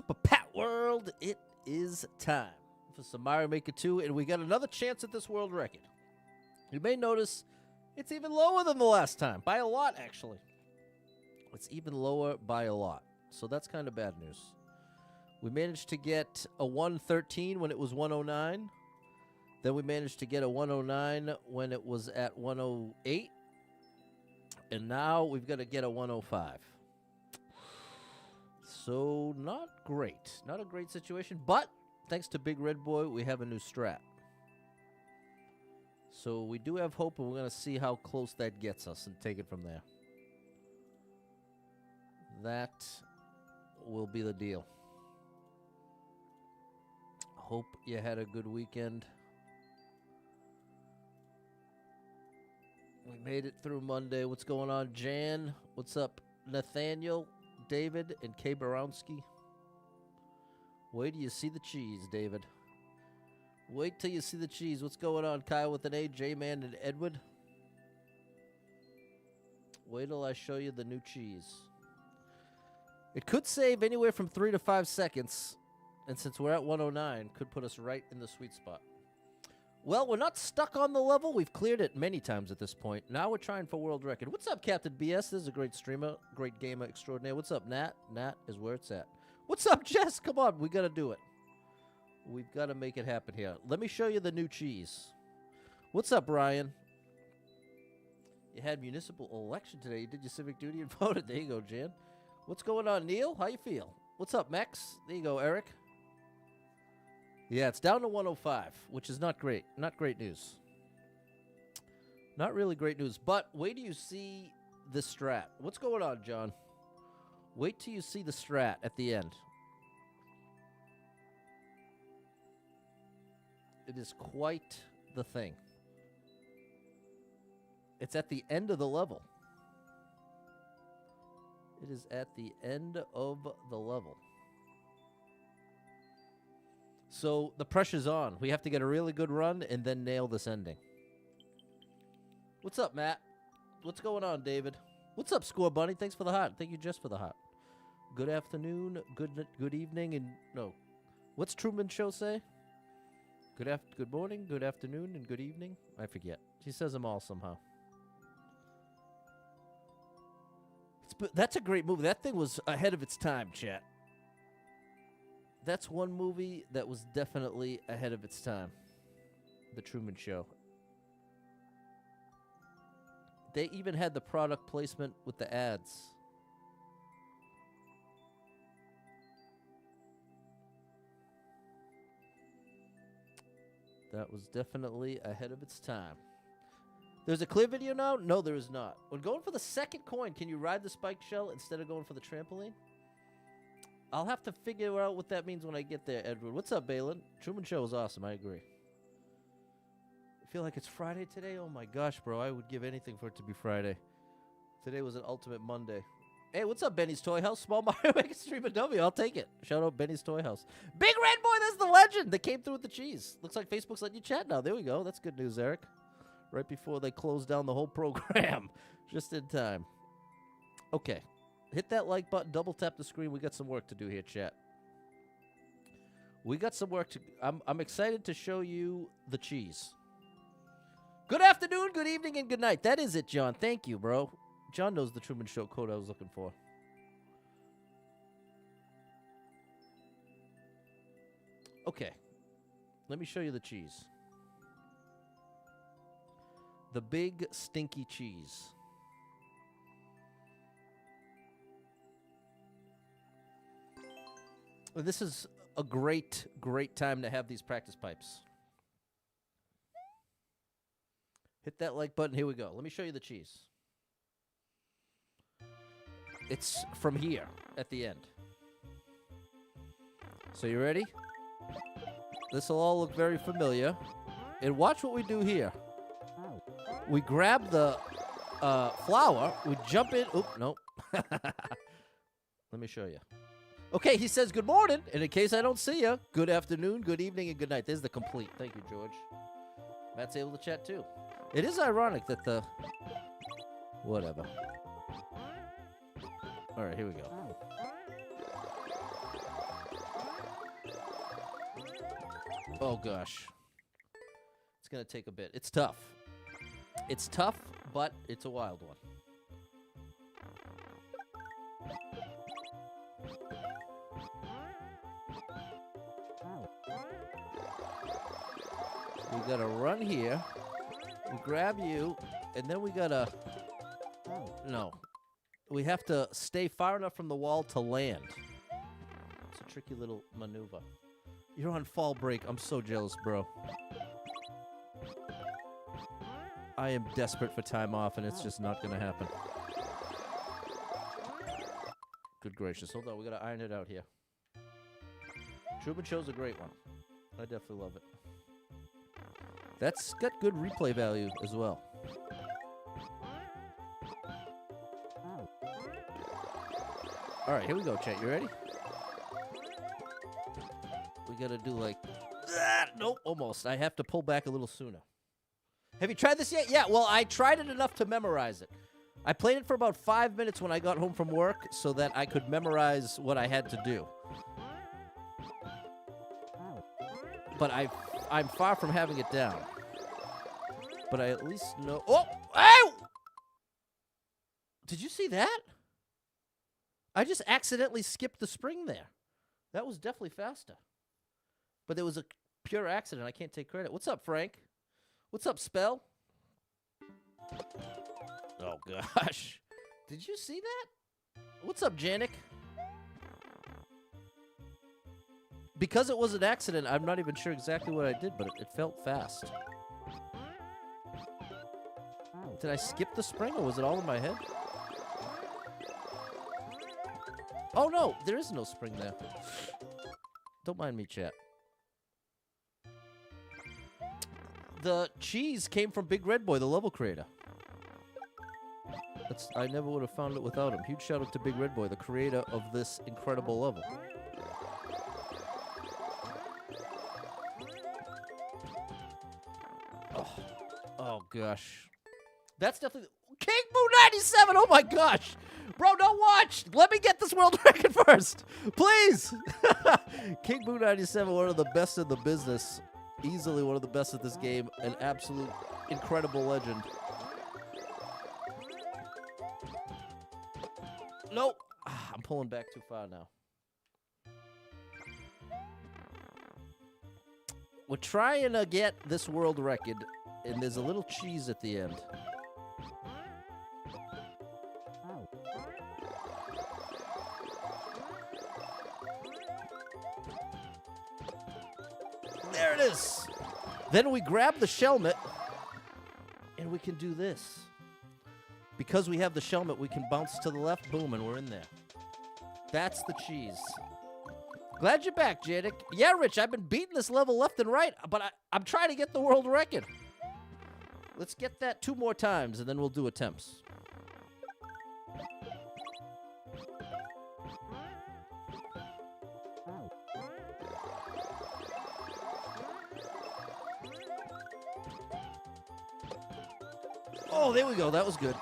Super Pat World, it is time for some Mario Maker 2, and we got another chance at this world record. You may notice it's even lower than the last time, by a lot, actually. It's even lower by a lot, so that's kind of bad news. We managed to get a 113 when it was 109. Then we managed to get a 109 when it was at 108. And now we've got to get a 105. So not great. Not a great situation. But thanks to Big Red Boy, we have a new Strat. So we do have hope, and we're going to see how close that gets us and take it from there. That will be the deal. Hope you had a good weekend. We made it through Monday. What's going on, Jan? What's up, Nathaniel, David, and Kay Borowski? Wait till you see the cheese, David. Wait till you see the cheese. What's going on, Kyle with an A, J-Man, and Edward? Wait till I show you the new cheese. It could save anywhere from 3 to 5 seconds, and since we're at 109, could put us right in the sweet spot. Well, we're not stuck on the level. We've cleared it many times at this point. Now we're trying for world record. What's up, Captain BS? This is a great streamer, great gamer extraordinaire. What's up, Nat? Nat is where it's at. What's up, Jess? Come on, we got to do it. We've got to make it happen here. Let me show you the new cheese. What's up, Brian? You had municipal election today. You did your civic duty and voted. There you go, Jan. What's going on, Neil? How you feel? What's up, Max? There you go, Eric. Yeah, it's down to 105, which is not great. Not great news. Not really great news. But wait till you see the Strat. What's going on, John? Wait till you see the Strat at the end. It is quite the thing. It's at the end of the level. It is at the end of the level. So the pressure's on. We have to get a really good run and then nail this ending. What's up, Matt? What's going on, David? What's up, Score Bunny? Thanks for the heart. Thank you, Jess, for the heart. Good afternoon, good evening, and no. What's Truman Show say? Good morning, good afternoon, and good evening. I forget. He says them all somehow. That's a great movie. That thing was ahead of its time, chat. That's one movie that was definitely ahead of its time. The Truman Show. They even had the product placement with the ads. That was definitely ahead of its time. There's a clear video now? No, there is not. When going for the second coin, can you ride the spiked shell instead of going for the trampoline? I'll have to figure out what that means when I get there, Edward. What's up, Balin? Truman Show is awesome. I agree. I feel like it's Friday today. Oh, my gosh, bro. I would give anything for it to be Friday. Today was an ultimate Monday. Hey, what's up, Benny's Toy House? Small Mario Maker streamer W. I'll take it. Shout out Benny's Toy House. Big Red Boy, that's the legend. They came through with the cheese. Looks like Facebook's letting you chat now. There we go. That's good news, Eric. Right before they close down the whole program. Just in time. Okay. Hit that like button. Double tap the screen. We got some work to do here, chat. We got some work to... I'm excited to show you the cheese. Good afternoon, good evening, and good night. That is it, John. Thank you, bro. John knows the Truman Show code I was looking for. Okay. Let me show you the cheese. The big, stinky cheese. This is a great, great time to have these practice pipes. Hit that like button. Here we go. Let me show you the cheese. It's from here at the end. So you ready? This will all look very familiar. And watch what we do here. We grab the flour. We jump in. Oop, nope. Let me show you. Okay, he says good morning. And in case I don't see you, good afternoon, good evening, and good night. There's the complete. Thank you, George. Matt's able to chat, too. It is ironic that the... Whatever. All right, here we go. Oh, gosh. It's going to take a bit. It's tough. It's tough, but it's a wild one. We got to run here. We grab you, and then we got to... No. We have to stay far enough from the wall to land. It's a tricky little maneuver. You're on fall break. I'm so jealous, bro. I am desperate for time off, and it's just not going to happen. Good gracious. Hold on. We got to iron it out here. Truman Show's a great one. I definitely love it. That's got good replay value as well. All right, here we go, chat. You ready? We got to do like that. Nope, almost. I have to pull back a little sooner. Have you tried this yet? Yeah, well, I tried it enough to memorize it. I played it for about 5 minutes when I got home from work so that I could memorize what I had to do. But I'm far from having it down. But I at least know... Oh! Ow! Did you see that? I just accidentally skipped the spring there. That was definitely faster. But it was a pure accident. I can't take credit. What's up, Frank? What's up, Spell? Oh, gosh. Did you see that? What's up, Janik? Because it was an accident, I'm not even sure exactly what I did, but it felt fast. Did I skip the spring, or was it all in my head? Oh, no, there is no spring there. Don't mind me, chat. The cheese came from Big Red Boy, the level creator. I never would have found it without him. Huge shout out to Big Red Boy, the creator of this incredible level. Oh gosh. That's definitely... King Boo 97! Oh my gosh! Bro, don't watch! Let me get this world record first! Please! King Boo 97, one of the best in the business. Easily one of the best at this game. An absolute incredible legend. Nope. I'm pulling back too far now. We're trying to get this world record, and there's a little cheese at the end. There it is. Then we grab the shelmet, and we can do this. Because we have the shelmet, we can bounce to the left, boom, and we're in there. That's the cheese. Glad you're back, Janik. Yeah, Rich, I've been beating this level left and right, but I'm trying to get the world record. Let's get that 2 more times, and then we'll do attempts. Oh, there we go. That was good.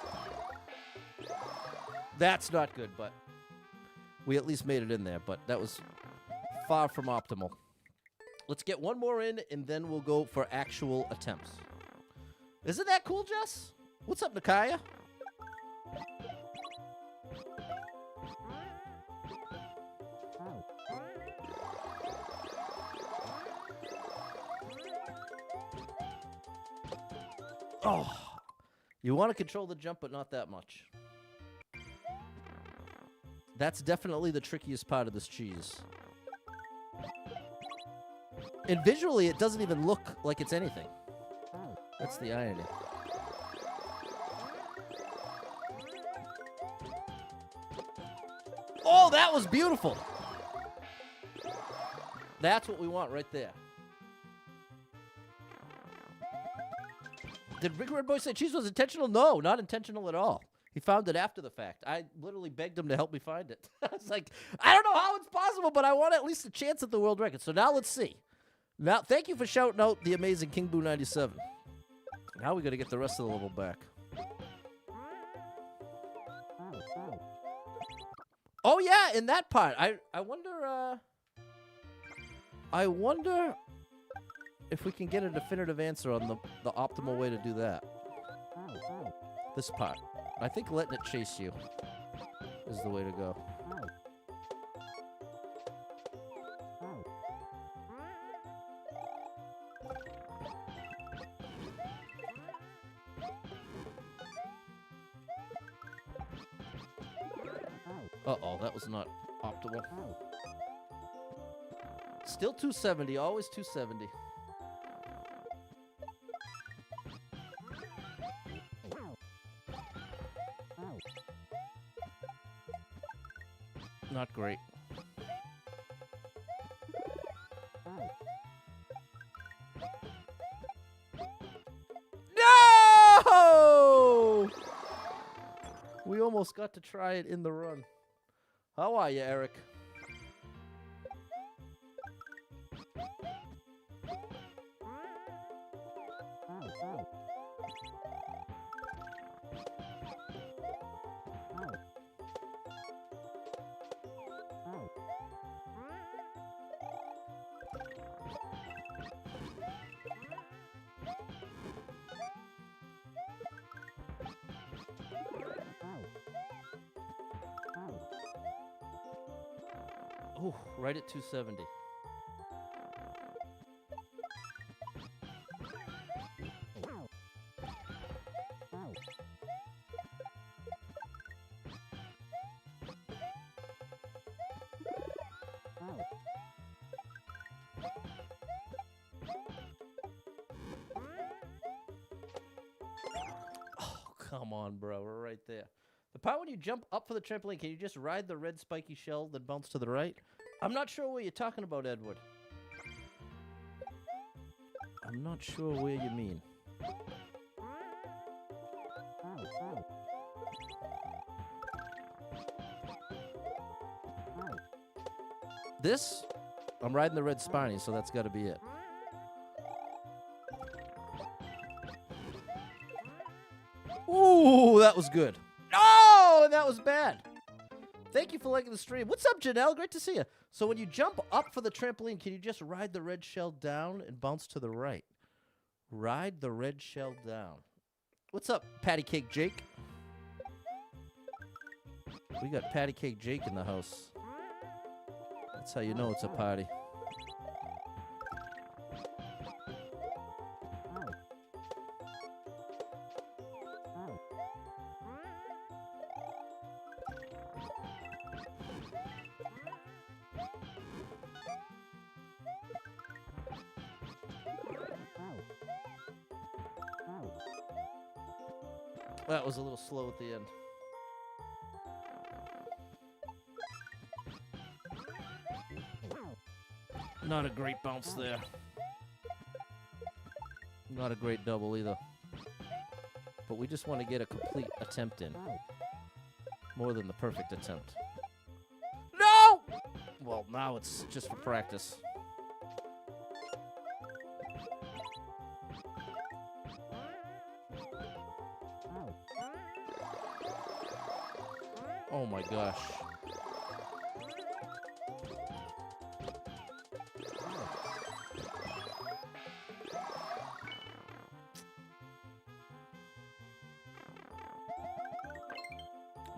That's not good, but we at least made it in there, but that was far from optimal. Let's get 1 more in, and then we'll go for actual attempts. Isn't that cool, Jess? What's up, Nakaya? Oh, you want to control the jump, but not that much. That's definitely the trickiest part of this cheese. And visually, it doesn't even look like it's anything. That's the irony. Oh, that was beautiful. That's what we want right there. Did Big Red Boy say cheese was intentional? No, not intentional at all. He found it after the fact. I literally begged him to help me find it. I was like, I don't know how it's possible, but I want at least a chance at the world record. So now let's see. Now, thank you for shouting out the amazing King Boo 97. Now we got to get the rest of the level back. Oh yeah, in that part, I wonder if we can get a definitive answer on the optimal way to do that. This part. I think letting it chase you is the way to go. Uh-oh, that was not optimal. Still 270, always 270. Not great. No! We almost got to try it in the run. How are you, Eric? Ooh, right at 270. Oh, come on, bro. We're right there. The part when you jump up for the trampoline, can you just ride the red spiky shell that bounce to the right? I'm not sure what you're talking about, Edward. I'm not sure where you mean. This? I'm riding the red spiny, so that's got to be it. Ooh, that was good. No, that was bad. Thank you for liking the stream. What's up, Janelle? Great to see you. So when you jump up for the trampoline, can you just ride the red shell down and bounce to the right? Ride the red shell down. What's up, Patty Cake Jake? We got Patty Cake Jake in the house. That's how you know it's a party. That was a little slow at the end. Not a great bounce there. Not a great double either. But we just want to get a complete attempt in. More than the perfect attempt. No! Well, now it's just for practice. Oh my gosh.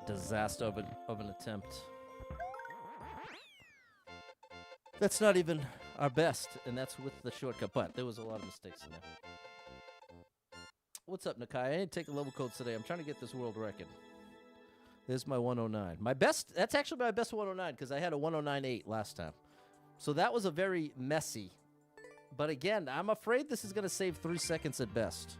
Disaster of an attempt. That's not even our best, and that's with the shortcut, but there was a lot of mistakes in there. What's up, Nakai? I didn't take the level codes today. I'm trying to get this world record. There's my 109. My best, that's actually my best 109 because I had a 109.8 last time. So that was a very messy. But again, I'm afraid this is going to save 3 seconds at best.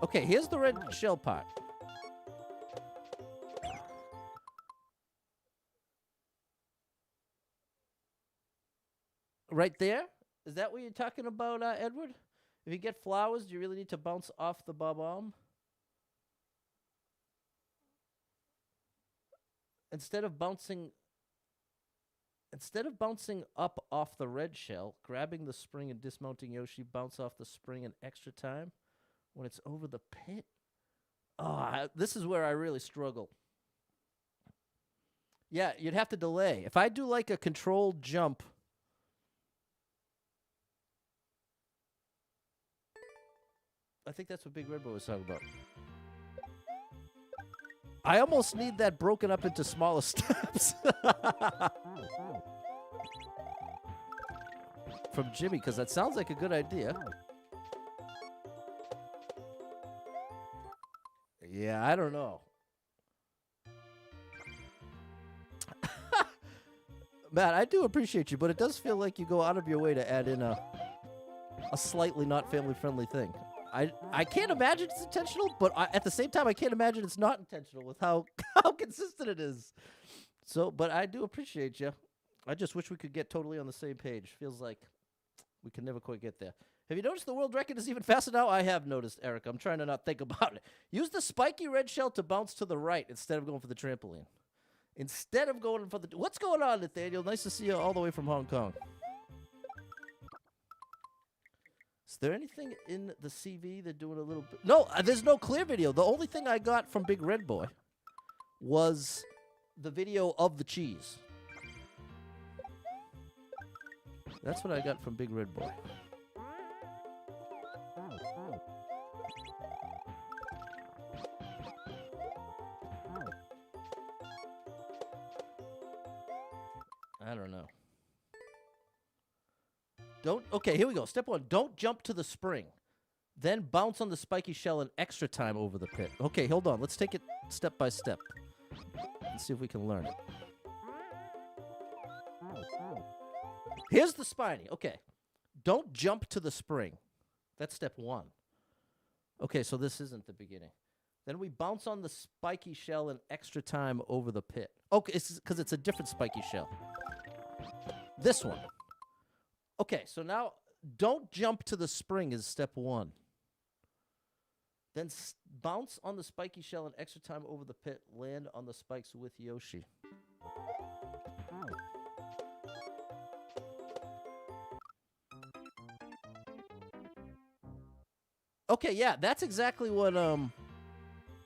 Okay, here's the red shell pot. Right there? Is that what you're talking about, Edward? If you get flowers, do you really need to bounce off the bob-omb? Instead of bouncing up off the red shell, grabbing the spring and dismounting Yoshi, bounce off the spring an extra time when it's over the pit? This is where I really struggle. Yeah, you'd have to delay. If I do like a controlled jump, I think that's what Big Red Boy was talking about. I almost need that broken up into smaller steps. From Jimmy, because that sounds like a good idea. Yeah, I don't know. Matt, I do appreciate you, but it does feel like you go out of your way to add in a slightly not family-friendly thing. I can't imagine it's intentional, but at the same time, I can't imagine it's not intentional with how consistent it is. So, but I do appreciate you. I just wish we could get totally on the same page. Feels like we can never quite get there. Have you noticed the world record is even faster now? I have noticed, Eric. I'm trying to not think about it. Use the spiky red shell to bounce to the right instead of going for the trampoline. Instead of going for the... What's going on, Nathaniel? Nice to see you all the way from Hong Kong. Is there anything in the CV they're doing a little bit? No, there's no clear video. The only thing I got from Big Red Boy was the video of the cheese. That's what I got from Big Red Boy. I don't know. Okay, here we go. Step 1, don't jump to the spring. Then bounce on the spiky shell an extra time over the pit. Okay, hold on. Let's take it step by step. Let's see if we can learn it. Here's the spiny. Okay. Don't jump to the spring. That's step 1. Okay, so this isn't the beginning. Then we bounce on the spiky shell an extra time over the pit. Okay, it's because it's a different spiky shell. This one. Okay, so now don't jump to the spring is step 1. Then bounce on the spiky shell an extra time over the pit. Land on the spikes with Yoshi. Okay, yeah, that's exactly what you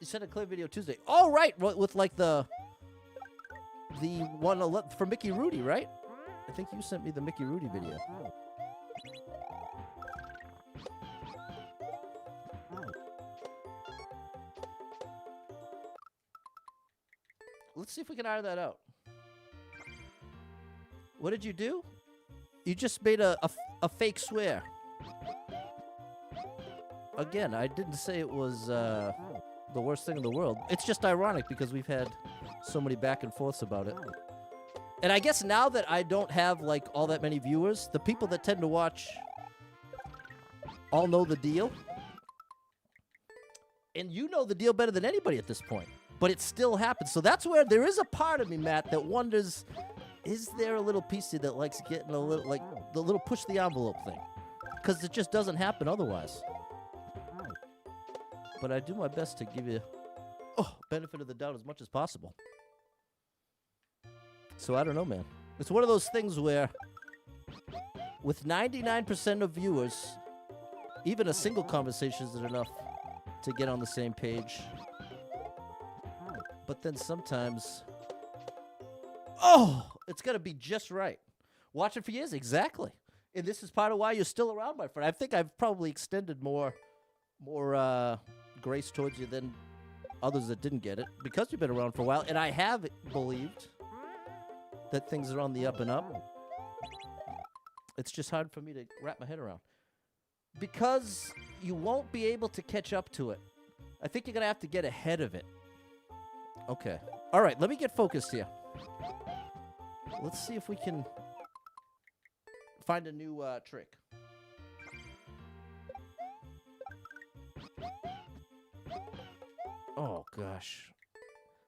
sent a clear video Tuesday. Oh, right, with like the one for Mickey Rudy, right? I think you sent me the Mickey Rudy video. Let's see if we can iron that out. What did you do? You just made a fake swear. Again, I didn't say it was the worst thing in the world. It's just ironic because we've had so many back and forths about it. And I guess now that I don't have, like, all that many viewers, the people that tend to watch all know the deal. And you know the deal better than anybody at this point. But it still happens. So that's where there is a part of me, Matt, that wonders, is there a little piece of you that likes getting a little, like, the little push the envelope thing? Because it just doesn't happen otherwise. But I do my best to give you benefit of the doubt as much as possible. So I don't know, man. It's one of those things where with 99% of viewers, even a single conversation is enough to get on the same page. But then sometimes, it's got to be just right. Watching for years, exactly. And this is part of why you're still around, my friend. I think I've probably extended more grace towards you than others that didn't get it because you've been around for a while. And I have believed that things are on the up and up. It's just hard for me to wrap my head around. Because you won't be able to catch up to it. I think you're going to have to get ahead of it. Okay. All right, let me get focused here. Let's see if we can find a new trick. Oh, gosh.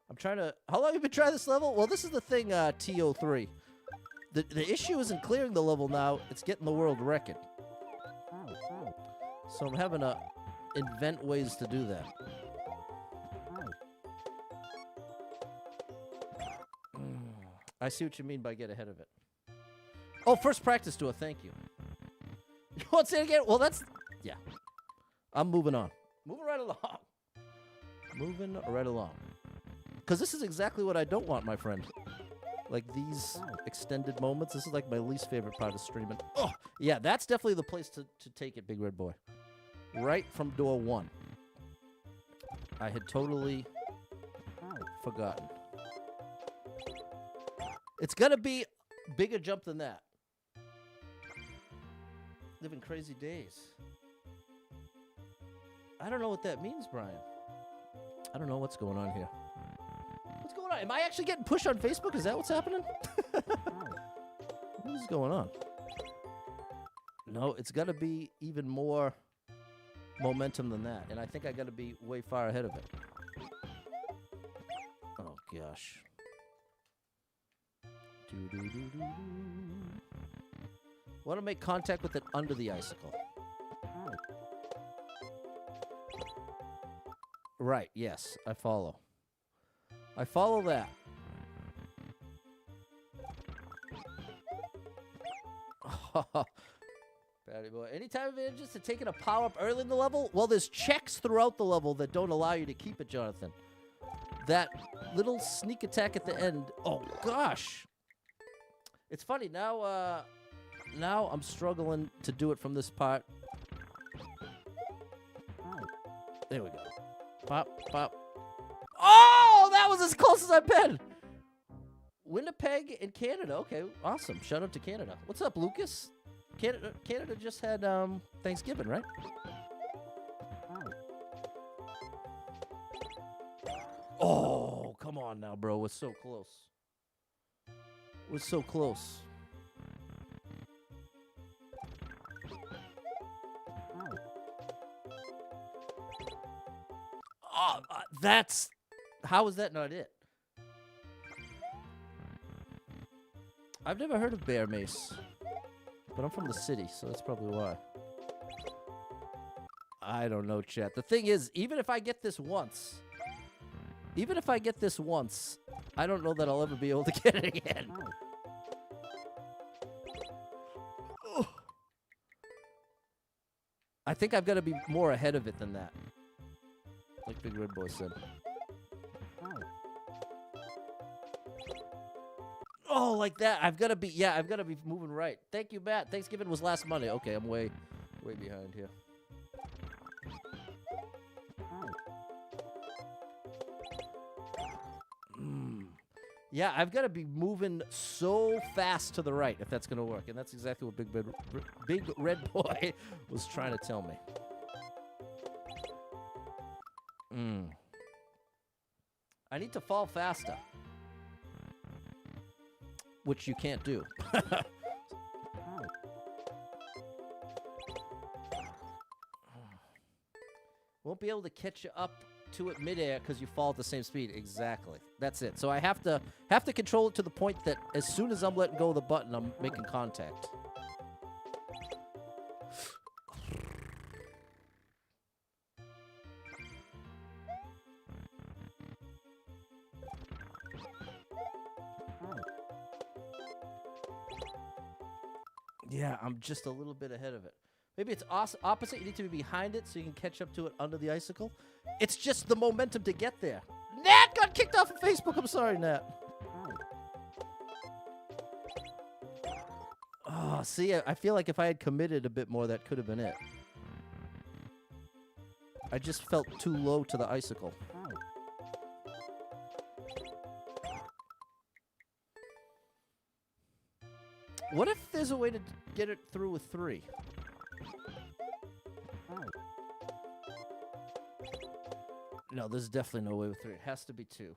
I'm trying to... How long have you been trying this level? Well, this is the thing, TO3. The issue isn't clearing the level now. It's getting the world record. So I'm having to invent ways to do that. I see what you mean by get ahead of it. Oh, first practice to a thank you. You want to say it again? Well, that's... Yeah. I'm moving on. Moving right along. Moving right along. Because this is exactly what I don't want, my friend. Like these extended moments. This is like my least favorite part of streaming. Oh, yeah, that's definitely the place to take it, Big Red Boy. Right from door 1. I had totally forgotten. It's got to be a bigger jump than that. Living crazy days. I don't know what that means, Brian. I don't know what's going on here. What's going on? Am I actually getting pushed on Facebook? Is that what's happening? What is going on? No, it's got to be even more momentum than that. And I think I got to be way far ahead of it. Oh, gosh. Want to make contact with it under the icicle. Right, yes, I follow. I follow that. Patty boy. Anytime advantages to taking a power-up early in the level? Well, there's checks throughout the level that don't allow you to keep it, Jonathan. That little sneak attack at the end. Oh, gosh. It's funny. Now I'm struggling to do it from this part. There we go. Pop, pop. Oh, that was as close as I've been. Winnipeg in Canada. Okay, awesome. Shout out to Canada. What's up, Lucas? Canada just had Thanksgiving, right? Oh, come on now, bro. We're so close. We're so close. Oh, that's... How is that not it? I've never heard of bear mace. But I'm from the city, so that's probably why. I don't know, chat. The thing is, even if I get this once, I don't know that I'll ever be able to get it again. Oh. I think I've got to be more ahead of it than that. Like Big Red Boy said. Oh, like that. I've got to be moving right. Thank you, Matt. Thanksgiving was last Monday. Okay, I'm way behind here. Yeah, I've got to be moving so fast to the right if that's going to work. And that's exactly what Big Red Boy was trying to tell me. I need to fall faster. Which you can't do. Won't be able to catch you up to it midair because you fall at the same speed. Exactly. That's it. So I have to control it to the point that as soon as I'm letting go of the button, I'm making contact. Yeah, I'm just a little bit ahead of it. Maybe it's opposite. You need to be behind it so you can catch up to it under the icicle. It's just the momentum to get there. Nat got kicked off of Facebook. I'm sorry, Nat. Oh, see, I feel like if I had committed a bit more, that could have been it. I just felt too low to the icicle. What if there's a way to get it through with 3? No, there's definitely no way with 3. It has to be 2.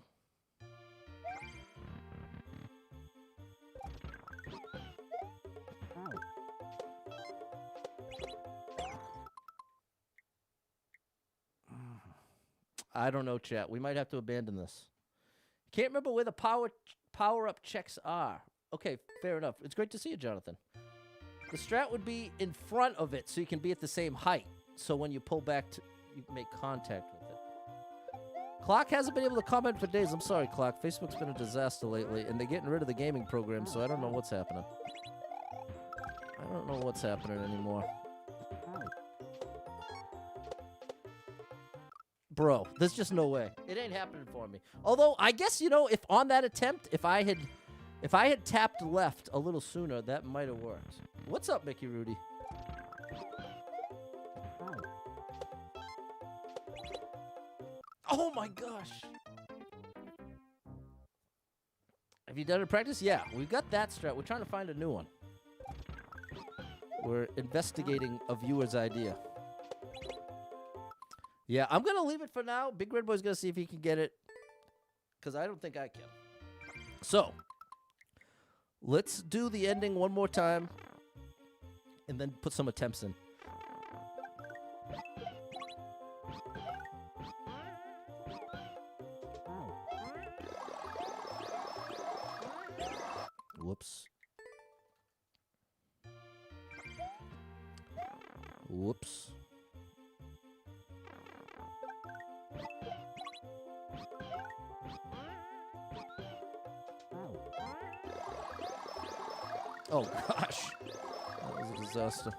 I don't know, chat. We might have to abandon this. Can't remember where the power-up checks are. Okay, fair enough. It's great to see you, Jonathan. The strat would be in front of it so you can be at the same height. So when you pull back, you make contact with it. Clock hasn't been able to comment for days. I'm sorry, Clock. Facebook's been a disaster lately, and they're getting rid of the gaming program, so I don't know what's happening. I don't know what's happening anymore. bro, there's just no way. It ain't happening for me. Although, I guess, you know, if on that attempt, if I had tapped left a little sooner, that might have worked. What's up, Mickey Rudy? Oh my gosh. Have you done it in practice? Yeah, we've got that strat. We're trying to find a new one. We're investigating a viewer's idea. Yeah, I'm going to leave it for now. Big Red Boy's going to see if he can get it, because I don't think I can. So, let's do the ending one more time, and then put some attempts in. Whoops. Whoops. Oh, gosh. That was a disaster.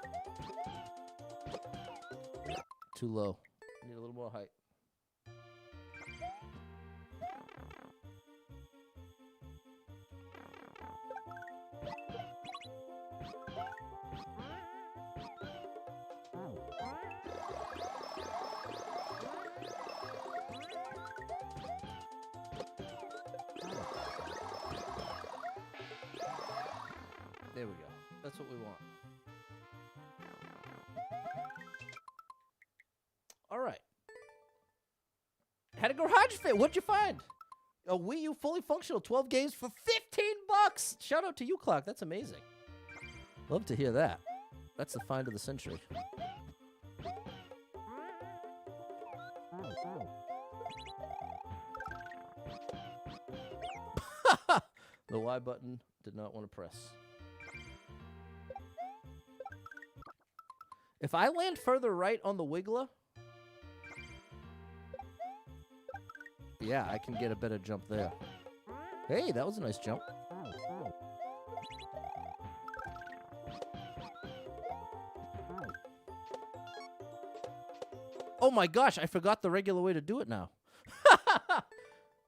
Too low. Need a little more height. There we go. That's what we want. All right. Had a garage fit. What'd you find? A Wii U fully functional 12 games for $15. Shout out to you, Clock. That's amazing. Love to hear that. That's the find of the century. The Y button did not want to press. If I land further right on the Wiggler, yeah, I can get a better jump there. Hey, that was a nice jump. Oh my gosh, I forgot the regular way to do it now.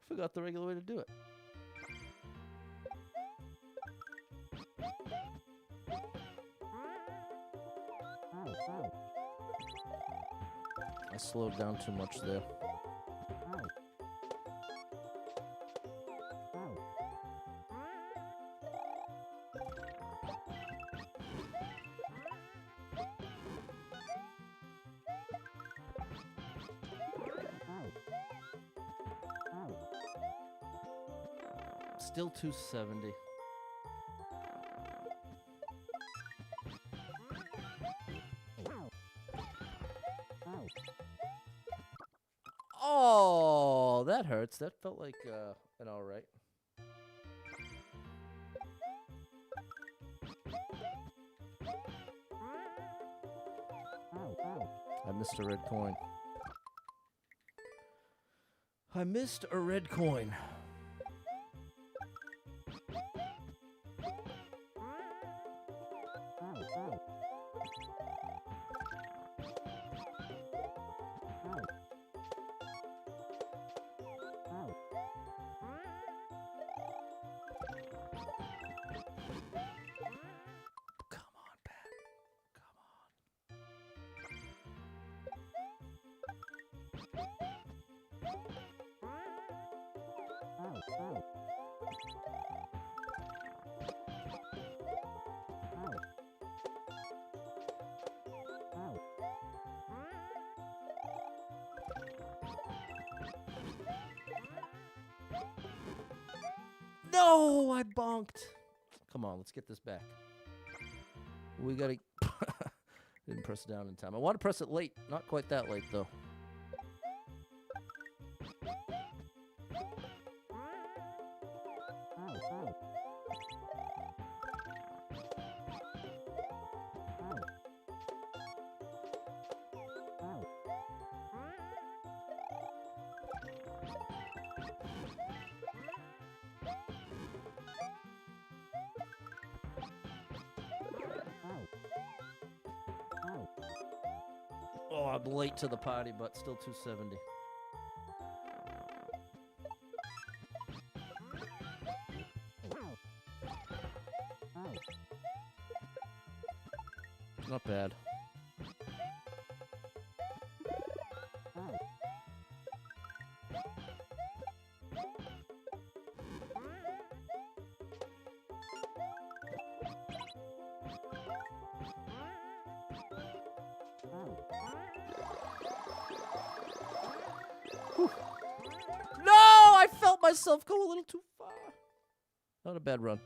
Forgot the regular way to do it. I slowed down too much there. Still 270. Oh, that hurts. That felt like an all right. I missed a red coin. I missed a red coin. No, I bonked. Come on, let's get this back. We gotta... Didn't press it down in time. I want to press it late. Not quite that late, though. Oh, I'm late to the party, but still 270. Not bad. Whew. No, I felt myself go a little too far. Not a bad run.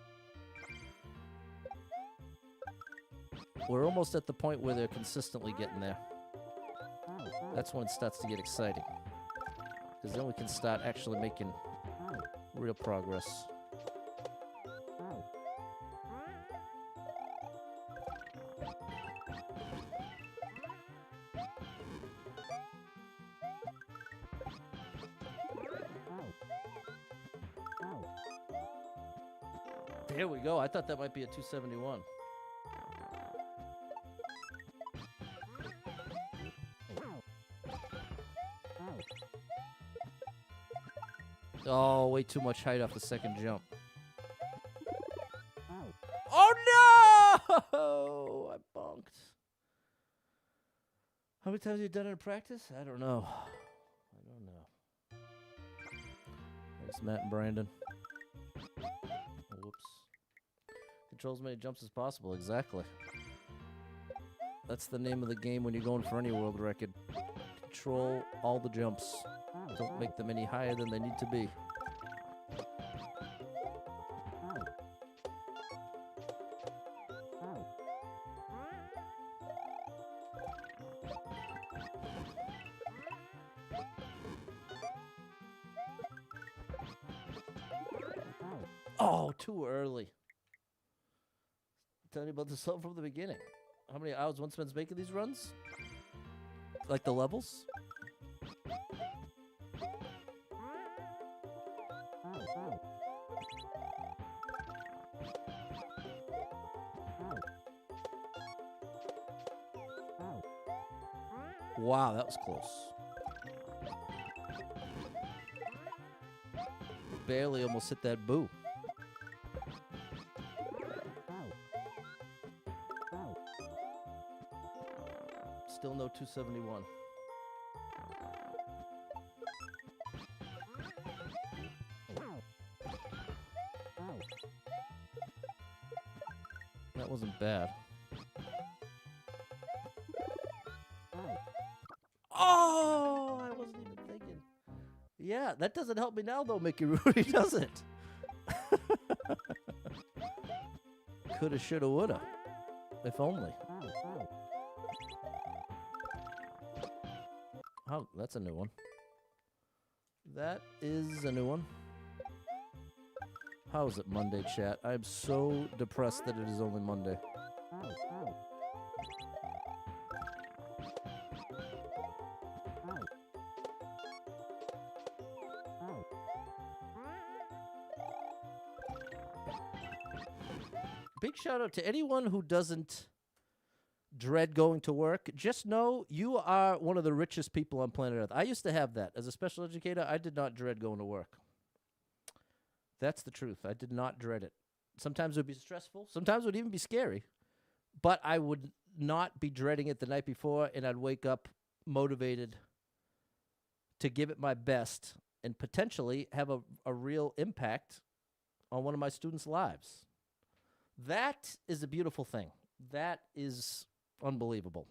We're almost at the point where they're consistently getting there. That's when it starts to get exciting. Because then we can start actually making real progress. There we go. I thought that might be a 271. Oh, way too much height off the second jump. Oh, no! I bonked. How many times have you done it in practice? I don't know. Thanks, Matt and Brandon. Oh, whoops. Control as many jumps as possible. Exactly. That's the name of the game when you're going for any world record. Control all the jumps. Don't make them any higher than they need to be. Oh, too early. Tell you about this all from the beginning. How many hours one spends making these runs? Like the levels? Wow, that was close. Barely almost hit that boo. Still no 271. That wasn't bad. Oh, I wasn't even thinking. Yeah, that doesn't help me now, though, Mickey Rudy, does it? Coulda, shoulda, woulda. If only. Oh, that's a new one. That is a new one. How is it Monday, chat? I'm so depressed that it is only Monday. Big shout out to anyone who doesn't dread going to work. Just know you are one of the richest people on planet Earth. I used to have that. As a special educator, I did not dread going to work. That's the truth. I did not dread it. Sometimes it would be stressful. Sometimes it would even be scary. But I would not be dreading it the night before, and I'd wake up motivated to give it my best and potentially have a real impact on one of my students' lives. That is a beautiful thing. That is unbelievable.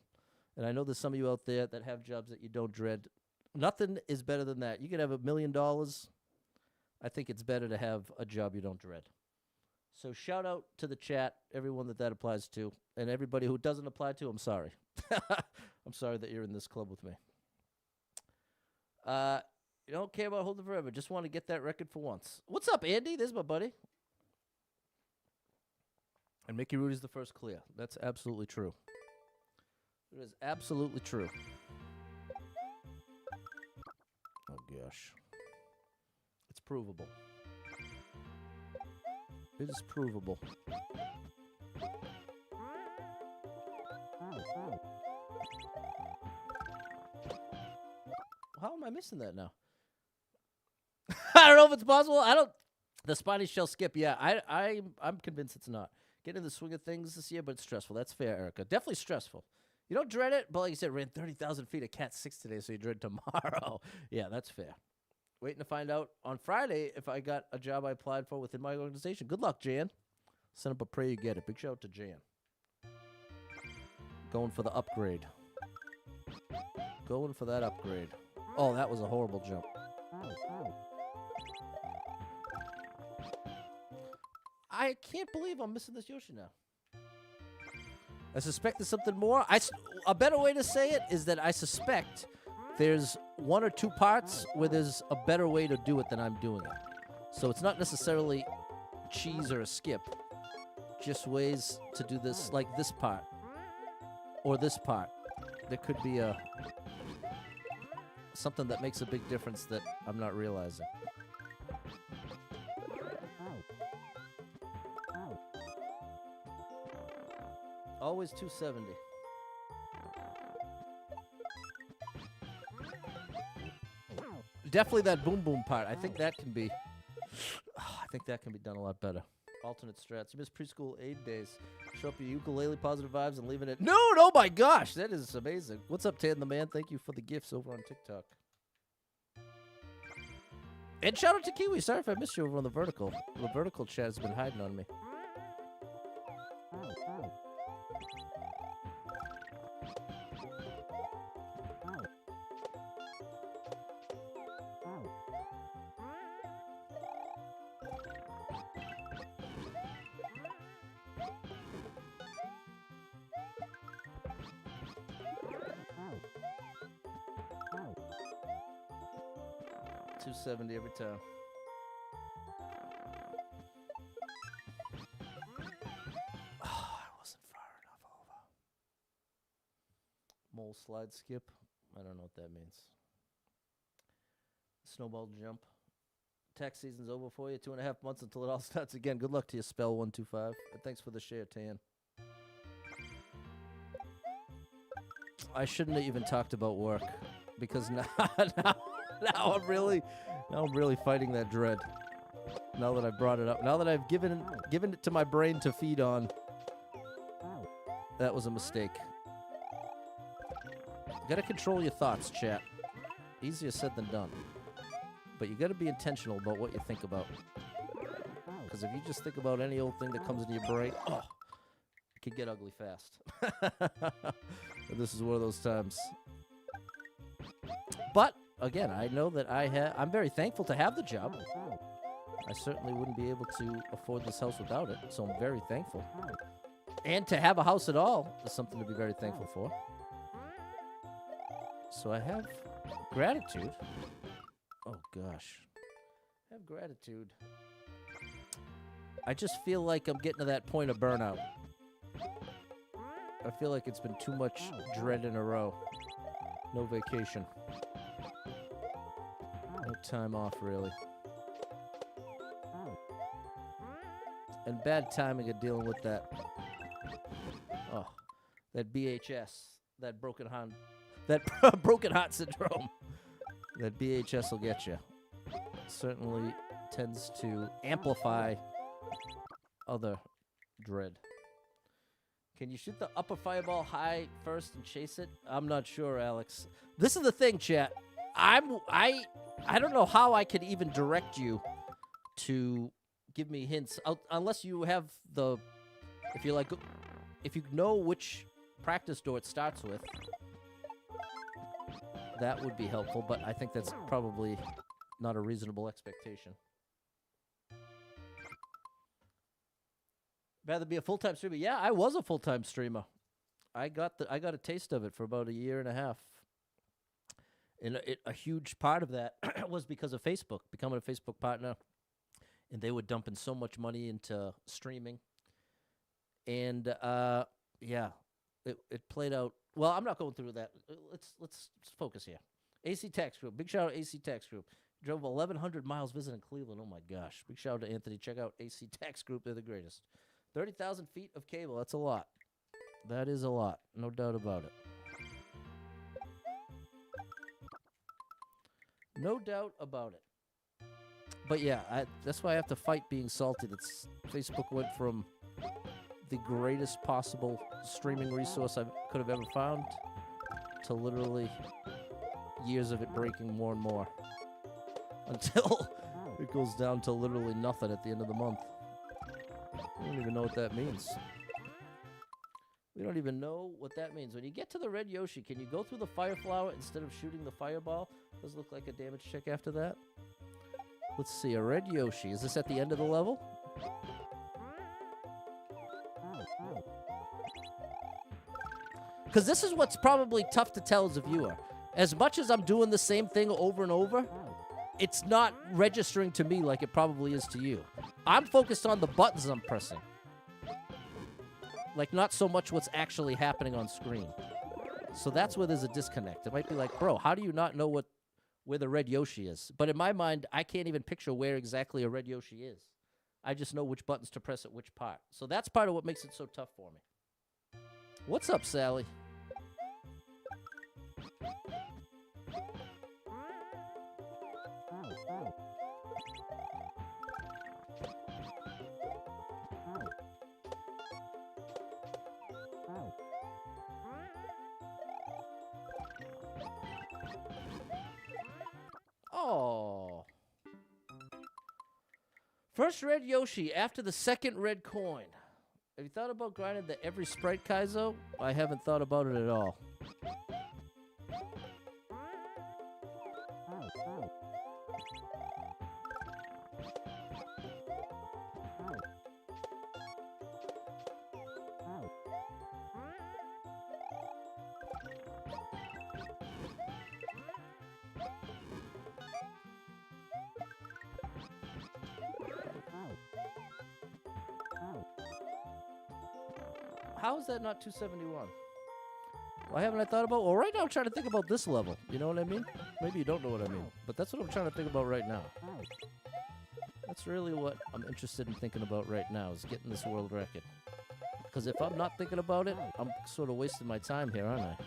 And I know there's some of you out there that have jobs that you don't dread. Nothing is better than that. You can have $1 million. I think it's better to have a job you don't dread. So shout out to the chat, everyone that applies to, and everybody who doesn't apply to, I'm sorry. I'm sorry that you're in this club with me. You don't care about holding forever. Just want to get that record for once. What's up, Andy? There's my buddy. And Mickey Rudy's the first clear. That's absolutely true. It is absolutely true. Oh, gosh. It's provable. It is provable. How am I missing that now? I don't know if it's possible. The spiny shell skip. Yeah, I'm convinced it's not. Getting in the swing of things this year, but it's stressful. That's fair, Erica. Definitely stressful. You don't dread it, but like you said, ran 30,000 feet of Cat 6 today, so you dread tomorrow. Yeah, that's fair. Waiting to find out on Friday if I got a job I applied for within my organization. Good luck, Jan. Send up a prayer you get it. Big shout out to Jan. Going for the upgrade. Going for that upgrade. Oh, that was a horrible jump. I can't believe I'm missing this Yoshi now. I suspect there's something more. A better way to say it is that I suspect there's one or two parts where there's a better way to do it than I'm doing it. So it's not necessarily cheese or a skip. Just ways to do this, like this part. Or this part. There could be something that makes a big difference that I'm not realizing. Always 270. Definitely that boom boom part. I think that can be done a lot better. Alternate strats. You miss preschool aid days. Show up your ukulele, positive vibes, and leaving it. No, oh my gosh, that is amazing. What's up, Tan the Man? Thank you for the gifts over on TikTok. And shout out to Kiwi. Sorry if I missed you over on the vertical. The vertical chat has been hiding on me. 270 every time. Oh, I wasn't far enough over. Mole slide skip. I don't know what that means. Snowball jump. Tax season's over for you. 2.5 months until it all starts again. Good luck to you, Spell125. And thanks for the share, Tan. I shouldn't have even talked about work because now I'm really fighting that dread. Now that I brought it up, now that I've given it to my brain to feed on, that was a mistake. You gotta control your thoughts, chat. Easier said than done. But you gotta be intentional about what you think about. Because if you just think about any old thing that comes into your brain, it can get ugly fast. And this is one of those times. But again, I know that I'm very thankful to have the job. I certainly wouldn't be able to afford this house without it, so I'm very thankful. And to have a house at all is something to be very thankful for. So I have gratitude. Oh gosh. I have gratitude. I just feel like I'm getting to that point of burnout. I feel like it's been too much dread in a row. No vacation. No time off, really. And bad timing of dealing with that. Oh, that BHS, that broken heart syndrome. That BHS will get you. Certainly tends to amplify other dread. Can you shoot the upper fireball high first and chase it? I'm not sure, Alex. This is the thing, chat. I don't know how I could even direct you to give me hints unless you have if you know which practice door it starts with. That would be helpful, but I think that's probably not a reasonable expectation. Rather be a full-time streamer. Yeah, I was a full-time streamer. I got a taste of it for about 1.5 years. And a huge part of that was because of Facebook, becoming a Facebook partner. And they were dumping so much money into streaming. And yeah, it played out. Well, I'm not going through that. Let's focus here. AC Tax Group. Big shout out AC Tax Group. Drove 1,100 miles visiting Cleveland. Oh my gosh. Big shout out to Anthony. Check out AC Tax Group. They're the greatest. 30,000 feet of cable. That's a lot. That is a lot. No doubt about it. No doubt about it. But yeah, that's why I have to fight being salty. Facebook went from the greatest possible streaming resource I could have ever found to literally years of it breaking more and more until it goes down to literally nothing at the end of the month. I don't even know what that means. We don't even know what that means. When you get to the red Yoshi, can you go through the fire flower instead of shooting the fireball? Does look like a damage check after that. Let's see, a red Yoshi. Is this at the end of the level? Because this is what's probably tough to tell as a viewer. As much as I'm doing the same thing over and over, it's not registering to me like it probably is to you. I'm focused on the buttons I'm pressing. Like, not so much what's actually happening on screen. So that's where there's a disconnect. It might be like, bro, how do you not know where the red Yoshi is? But in my mind, I can't even picture where exactly a red Yoshi is. I just know which buttons to press at which part. So that's part of what makes it so tough for me. What's up, Sally? Oh. First red Yoshi after the second red coin. Have you thought about grinding the every sprite Kaizo? I haven't thought about it at all. How is that not 271? Why haven't I thought about? Well, right now I'm trying to think about this level. You know what I mean? Maybe you don't know what I mean, but that's what I'm trying to think about right now. That's really what I'm interested in thinking about right now, is getting this world record. Because if I'm not thinking about it, I'm sort of wasting my time here, aren't I?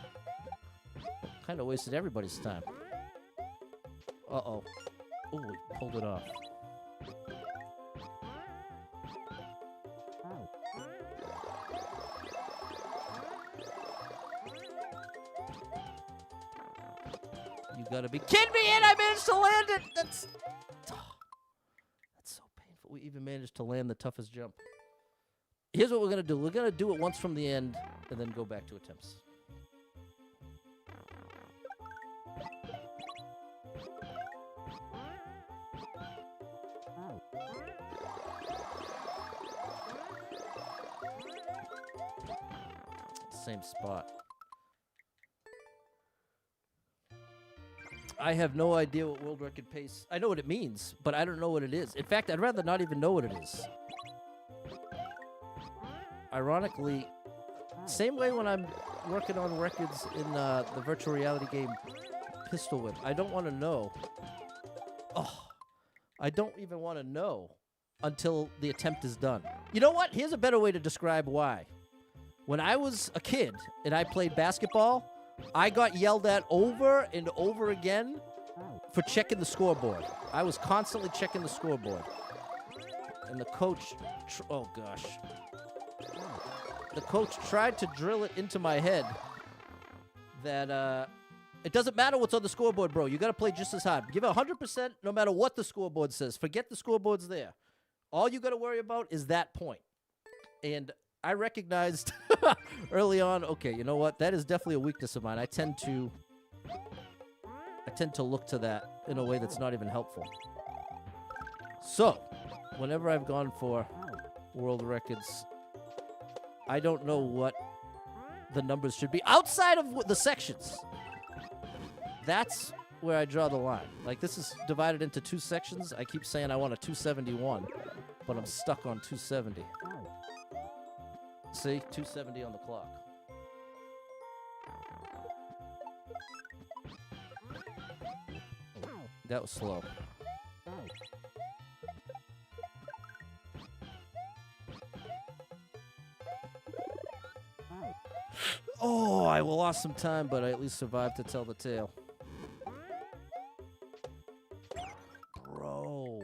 Kind of wasted everybody's time. Uh-oh. Oh, we pulled it off. You gotta be kidding me, and I managed to land it! That's so painful. We even managed to land the toughest jump. Here's what we're gonna do. We're gonna do it once from the end, and then go back to attempts. Same spot. I have no idea what world record pace. I know what it means, but I don't know what it is. In fact, I'd rather not even know what it is. Ironically, same way when I'm working on records in the virtual reality game Pistol Whip. I don't want to know. Oh, I don't even want to know until the attempt is done. You know what? Here's a better way to describe why. When I was a kid and I played basketball, I got yelled at over and over again for checking the scoreboard. I was constantly checking the scoreboard. And the coach, oh gosh. The coach tried to drill it into my head that it doesn't matter what's on the scoreboard, bro. You got to play just as hard. Give it 100% no matter what the scoreboard says. Forget the scoreboard's there. All you got to worry about is that point. And I recognized early on, okay, you know what? That is definitely a weakness of mine. I tend to look to that in a way that's not even helpful. So, whenever I've gone for world records, I don't know what the numbers should be outside of the sections. That's where I draw the line. Like, this is divided into 2 sections. I keep saying I want a 271, but I'm stuck on 270. See? 270 on the clock. That was slow. Oh, I lost some time, but I at least survived to tell the tale. Bro,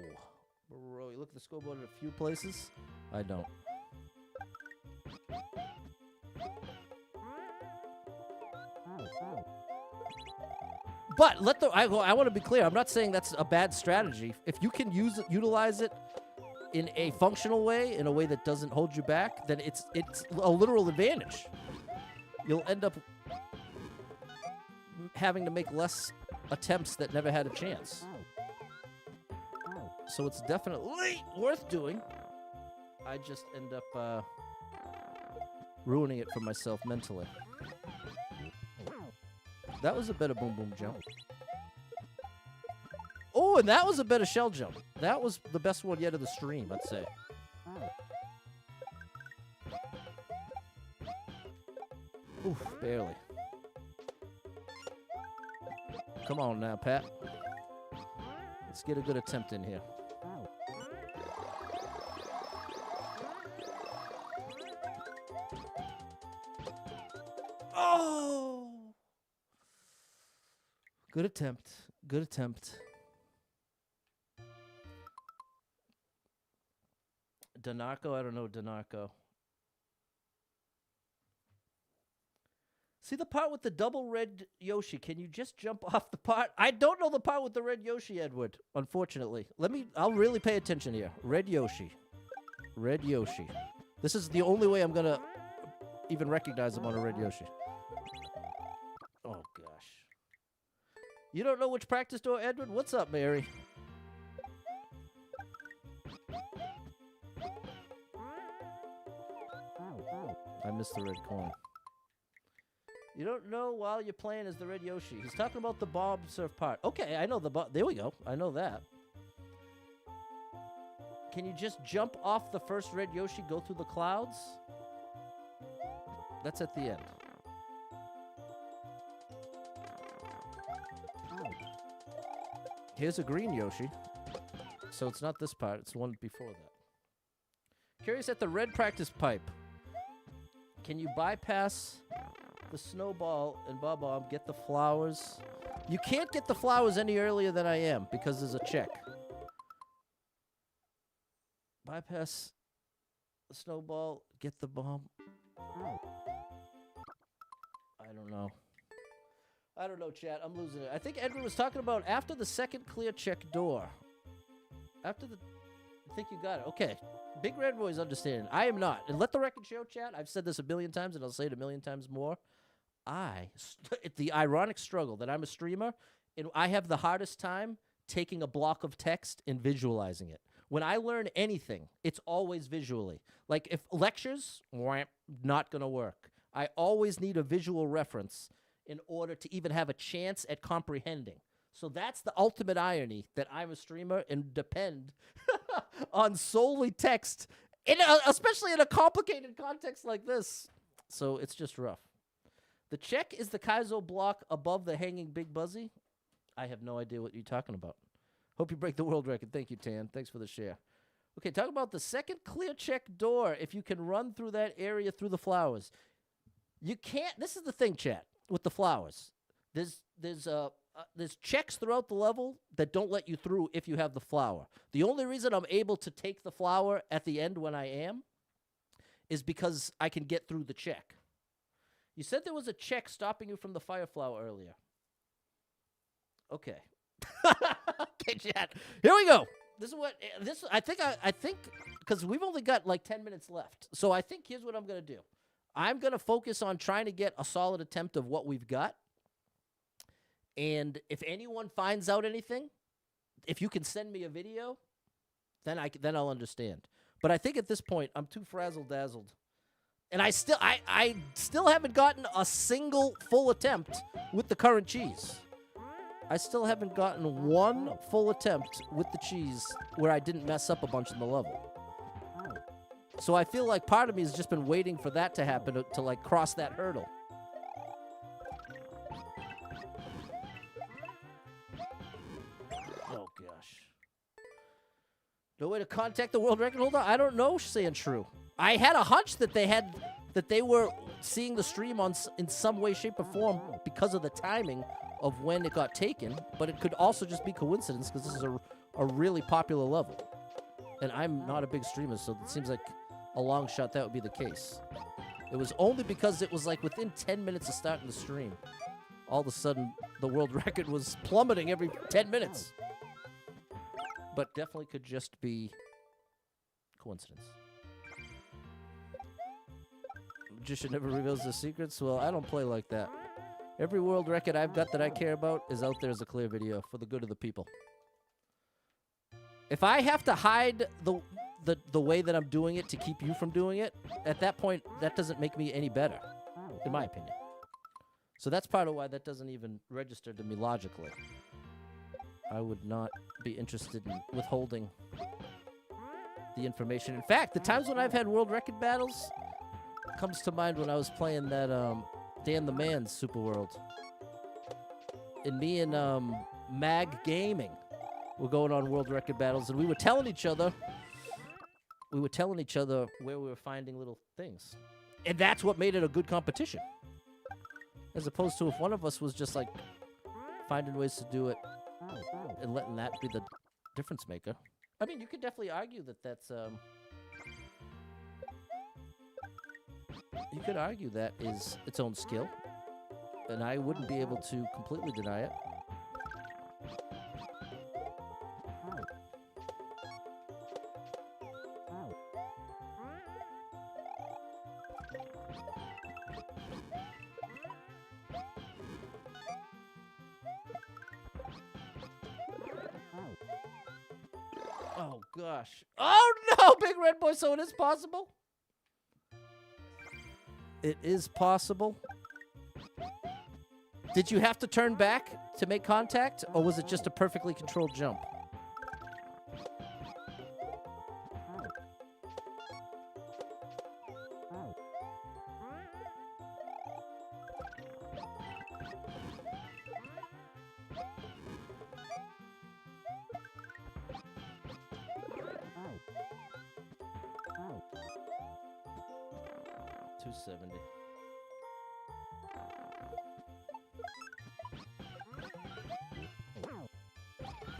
you look at the scoreboard in a few places? I don't. But I want to be clear. I'm not saying that's a bad strategy. If you can utilize it in a functional way, in a way that doesn't hold you back, then it's a literal advantage. You'll end up having to make less attempts that never had a chance. So it's definitely worth doing. I just end up ruining it for myself mentally. That was a better boom boom jump. Oh, and that was a better shell jump. That was the best one yet of the stream, I'd say. Oof, barely. Come on now, Pat. Let's get a good attempt in here. Oh! Good attempt. Good attempt. Donarco? I don't know Donarco. See the part with the double red Yoshi? Can you just jump off the part? I don't know the part with the red Yoshi, Edward, unfortunately. I'll really pay attention here. Red Yoshi. Red Yoshi. This is the only way I'm going to even recognize him on a red Yoshi. Oh, gosh. You don't know which practice door, Edward? What's up, Mary? I missed the red coin. You don't know while you're playing as the red Yoshi. He's talking about the bomb surf part. Okay, I know the bomb. There we go. I know that. Can you just jump off the first red Yoshi, go through the clouds? That's at the end. Here's a green Yoshi. So it's not this part. It's the one before that. Curious at the red practice pipe. Can you bypass the snowball and Bob-Omb, get the flowers? You can't get the flowers any earlier than I am because there's a check. Bypass the snowball, get the bomb. I don't know. I don't know, chat. I'm losing it. I think Edward was talking about after the second clear check door. After the... I think you got it. Okay. Big Red Boy's understanding. I am not. And let the record show, chat. I've said this a billion times, and I'll say it a million times more. The ironic struggle that I'm a streamer, and I have the hardest time taking a block of text and visualizing it. When I learn anything, it's always visually. Like if lectures, not going to work. I always need a visual reference in order to even have a chance at comprehending. So that's the ultimate irony that I'm a streamer and depend on solely text, especially in a complicated context like this. So it's just rough. The check is the Kaizo block above the hanging Big Buzzy. I have no idea what you're talking about. Hope you break the world record. Thank you, Tan. Thanks for the share. Okay, talk about the second clear check door. If you can run through that area through the flowers. You can't. This is the thing, chat, with the flowers. There's checks throughout the level that don't let you through if you have the flower. The only reason I'm able to take the flower at the end when I am is because I can get through the check. You said there was a check stopping you from the fire flower earlier. Okay. Okay, chat. Here we go. I think because we've only got like 10 minutes left. So I think here's what I'm going to do. I'm going to focus on trying to get a solid attempt of what we've got. And if anyone finds out anything, if you can send me a video, then I'll understand. But I think at this point, I'm too frazzle-dazzled. And I still haven't gotten a single full attempt with the current cheese. I still haven't gotten one full attempt with the cheese where I didn't mess up a bunch in the level. So I feel like part of me has just been waiting for that to happen to like cross that hurdle. Oh gosh. No way to contact the world record holder? I don't know, saying true. I had a hunch that they were seeing the stream in some way, shape, or form because of the timing of when it got taken, but it could also just be coincidence because this is a really popular level. And I'm not a big streamer, so it seems like a long shot that would be the case. It was only because it was like within 10 minutes of starting the stream. all of a sudden the world record was plummeting every 10 minutes. But definitely could just be coincidence. Magician never reveals his secrets. Well, I don't play like that. Every world record I've got that I care about is out there as a clear video for the good of the people. If I have to hide the way that I'm doing it to keep you from doing it, at that point, that doesn't make me any better, in my opinion. So that's part of why that doesn't even register to me logically. I would not be interested in withholding the information. In fact, the times when I've had world record battles comes to mind when I was playing that Dan the Man's Super World. And me and Mag Gaming were going on world record battles, and we were telling each other where we were finding little things. And that's what made it a good competition. As opposed to if one of us was just like finding ways to do it and letting that be the difference maker. I mean, you could definitely argue that that's you could argue that is its own skill, and I wouldn't be able to completely deny it. Oh, gosh. Oh, no, Big Red Boy, so it is possible? It is possible. Did you have to turn back to make contact, or was it just a perfectly controlled jump?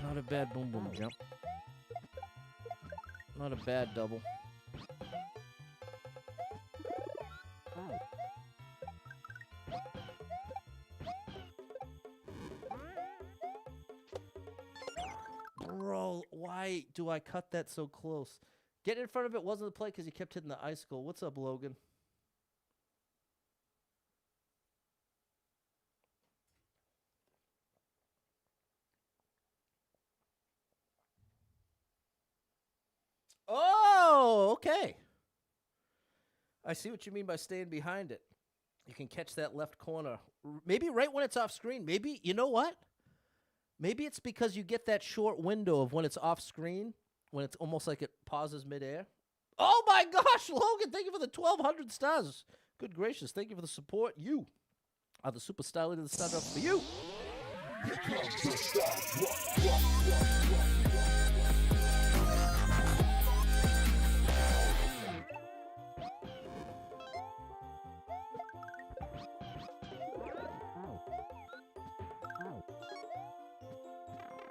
Not a bad boom boom jump. Not a bad double. Bro, why do I cut that so close? Getting in front of it wasn't the play because he kept hitting the icicle. What's up, Logan? Oh, okay. I see what you mean by staying behind it. You can catch that left corner. Maybe right when it's off screen. Maybe, you know what? Maybe it's because you get that short window of when it's off screen, when it's almost like it pauses midair. Oh my gosh, Logan, thank you for the 1,200 stars. Good gracious, thank you for the support. You are the superstar leader of the stand up for you.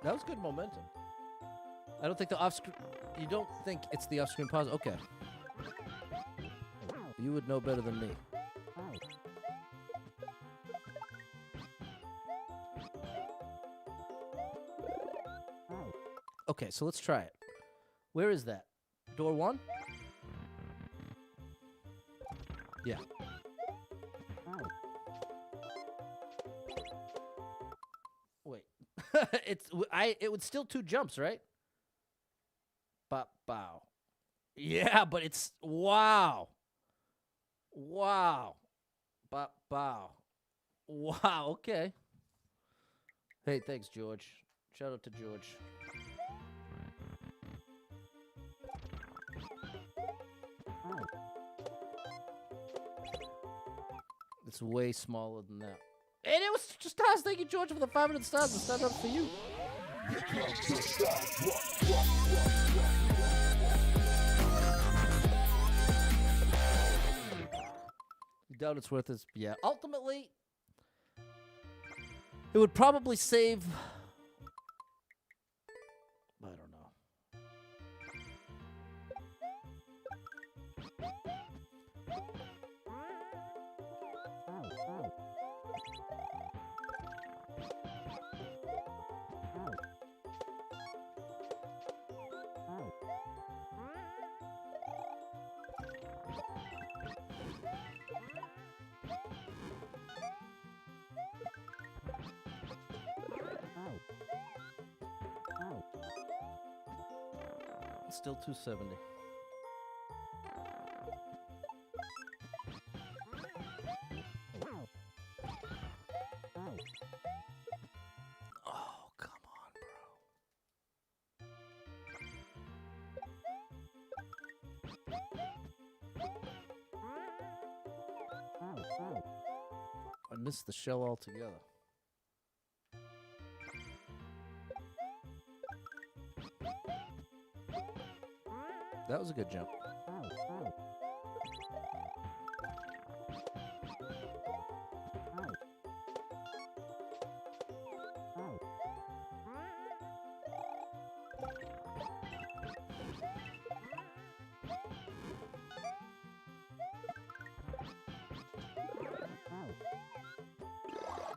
That was good momentum. I don't think the off-screen... You don't think it's the off-screen pause? Okay. You would know better than me. Okay, so let's try it. Where is that? Door 1? Yeah. Wait. It was still 2 jumps, right? Bop, bow. Yeah, but it's wow. Wow. Bop, bow. Wow, okay. Hey, thanks, George. Shout out to George. It's way smaller than that. And it was just us. Thank you, George, for the 500 stars. It's not up for you. You doubt it's worth it? Yeah. Ultimately, it would probably save... I don't know. Still 270. Oh, come on, bro. I missed the shell altogether. That was a good jump.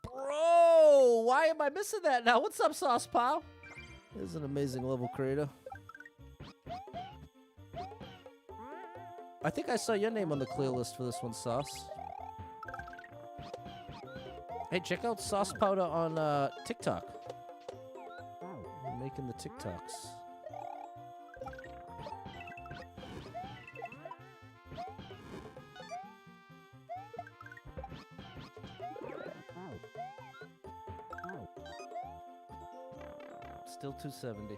Bro, why am I missing that now? What's up, Sauce Pal? This is an amazing level creator. I think I saw your name on the clear list for this one, Sauce. Hey, check out Sauce Powder on TikTok. We're making the TikToks. Still 270.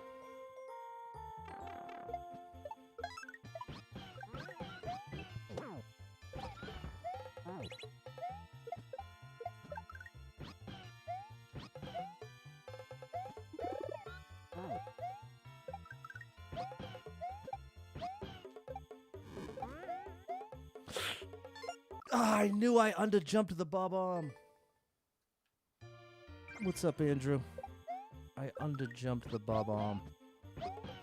I knew I underjumped the bob arm. What's up, Andrew? I underjumped the bob arm,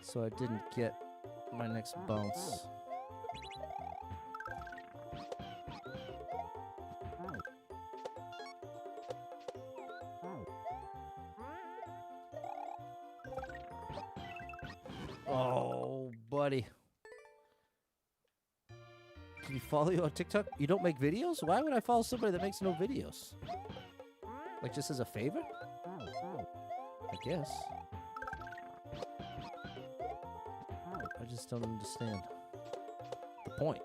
so I didn't get my next bounce. Oh, buddy. Can you follow you on TikTok? You don't make videos? Why would I follow somebody that makes no videos? Like, just as a favor? I guess. I just don't understand the point.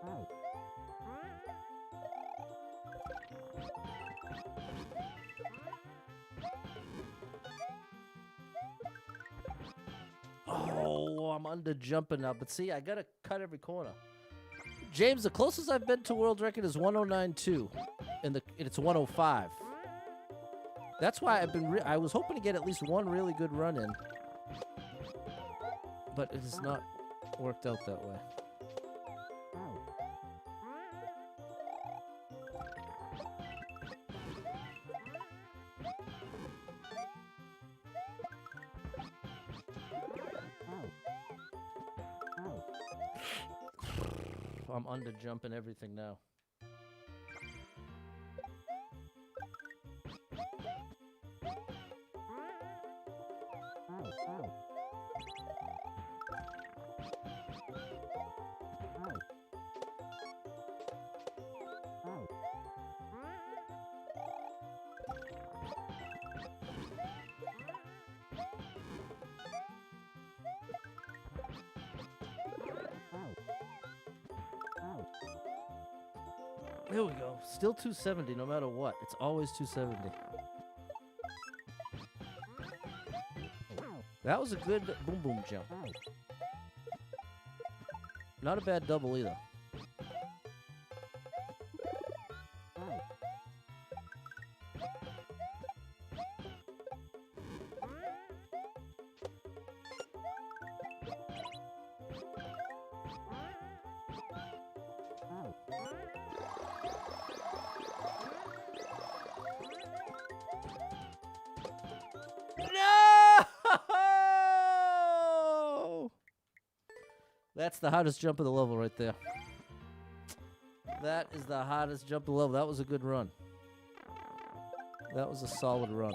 Oh, I'm under jumping now. But see, I gotta cut every corner. James, the closest I've been to world record is 109.2, and it's 105. That's why I was hoping to get at least one really good run in, but it has not worked out that way. I'm under jumping everything now. There we go. Still 270 no matter what. It's always 270. That was a good boom boom jump. Not a bad double either. No! That's the hardest jump of the level right there. That is the hardest jump of the level. That was a good run. That was a solid run.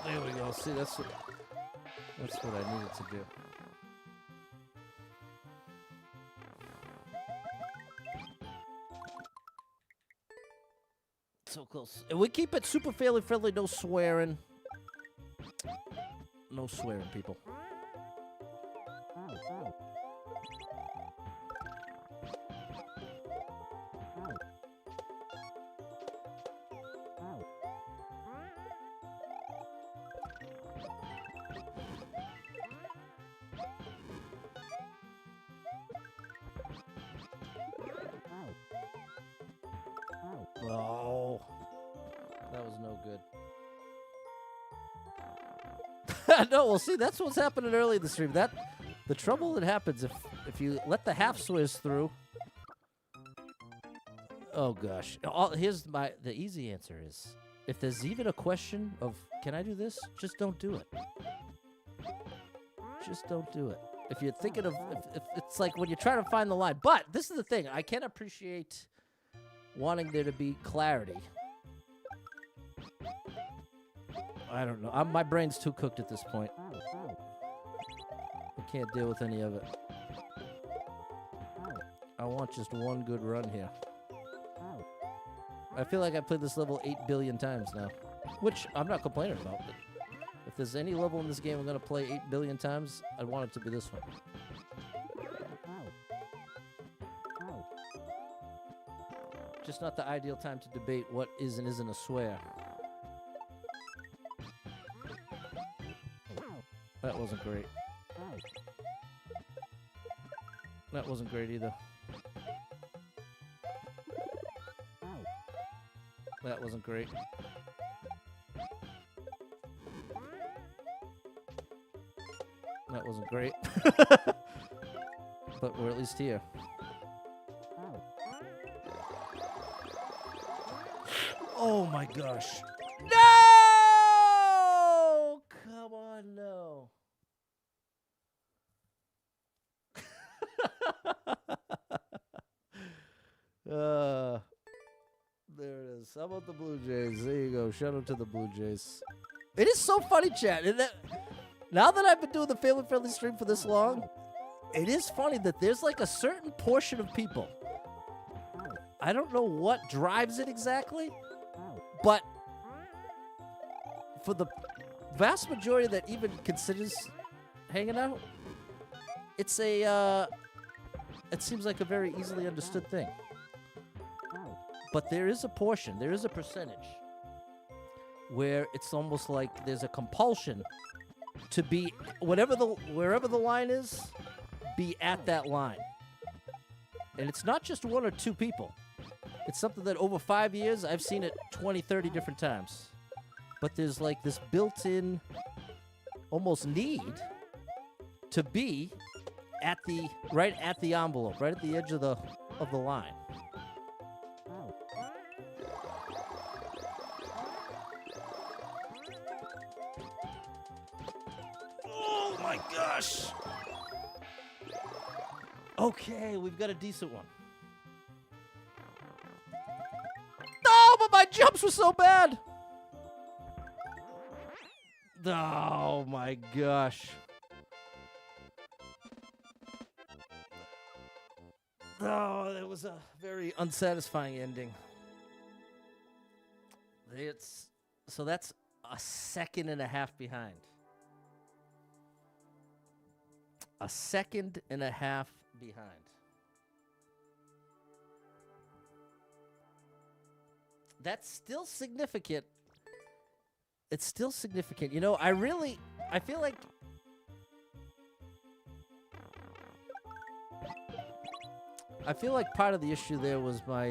There we go. See, that's what I needed to do. So close. And we keep it super family friendly, no swearing. No swearing, people. Oh, that was no good. No, well, see, that's what's happening early in the stream. The trouble that happens if you let the half swizz through. Oh gosh, here's the easy answer is if there's even a question of can I do this, just don't do it. Just don't do it. If you're thinking of if it's like when you're trying to find the line. But this is the thing, I can appreciate wanting there to be clarity. I don't know. My brain's too cooked at this point. I can't deal with any of it. I want just one good run here. I feel like I played this level 8 billion times now, which I'm not complaining about. But if there's any level in this game I'm going to play 8 billion times, I want it to be this one. Just not the ideal time to debate what is and isn't a swear. That wasn't great. That wasn't great either. That wasn't great. That wasn't great. But we're at least here. Oh my gosh. No! Come on, no. There it is. How about the Blue Jays? There you go. Shout out to the Blue Jays. It is so funny, chat. Now that I've been doing the family-friendly stream for this long, it is funny that there's like a certain portion of people. I don't know what drives it exactly, but for the vast majority that even considers hanging out, it's it seems like a very easily understood thing. But there is a portion, there is a percentage where it's almost like there's a compulsion to be wherever the line is, be at that line. And it's not just one or two people. It's something that over 5 years, I've seen it 20, 30 different times. But there's like this built-in almost need to be right at the envelope, right at the edge of the line. Oh my gosh. Okay, we've got a decent one. No, but my jumps were so bad. Oh my gosh. Oh, that was a very unsatisfying ending. So that's a second and a half behind. A second and a half behind. That's still significant. It's still significant. You know, I feel like part of the issue there was my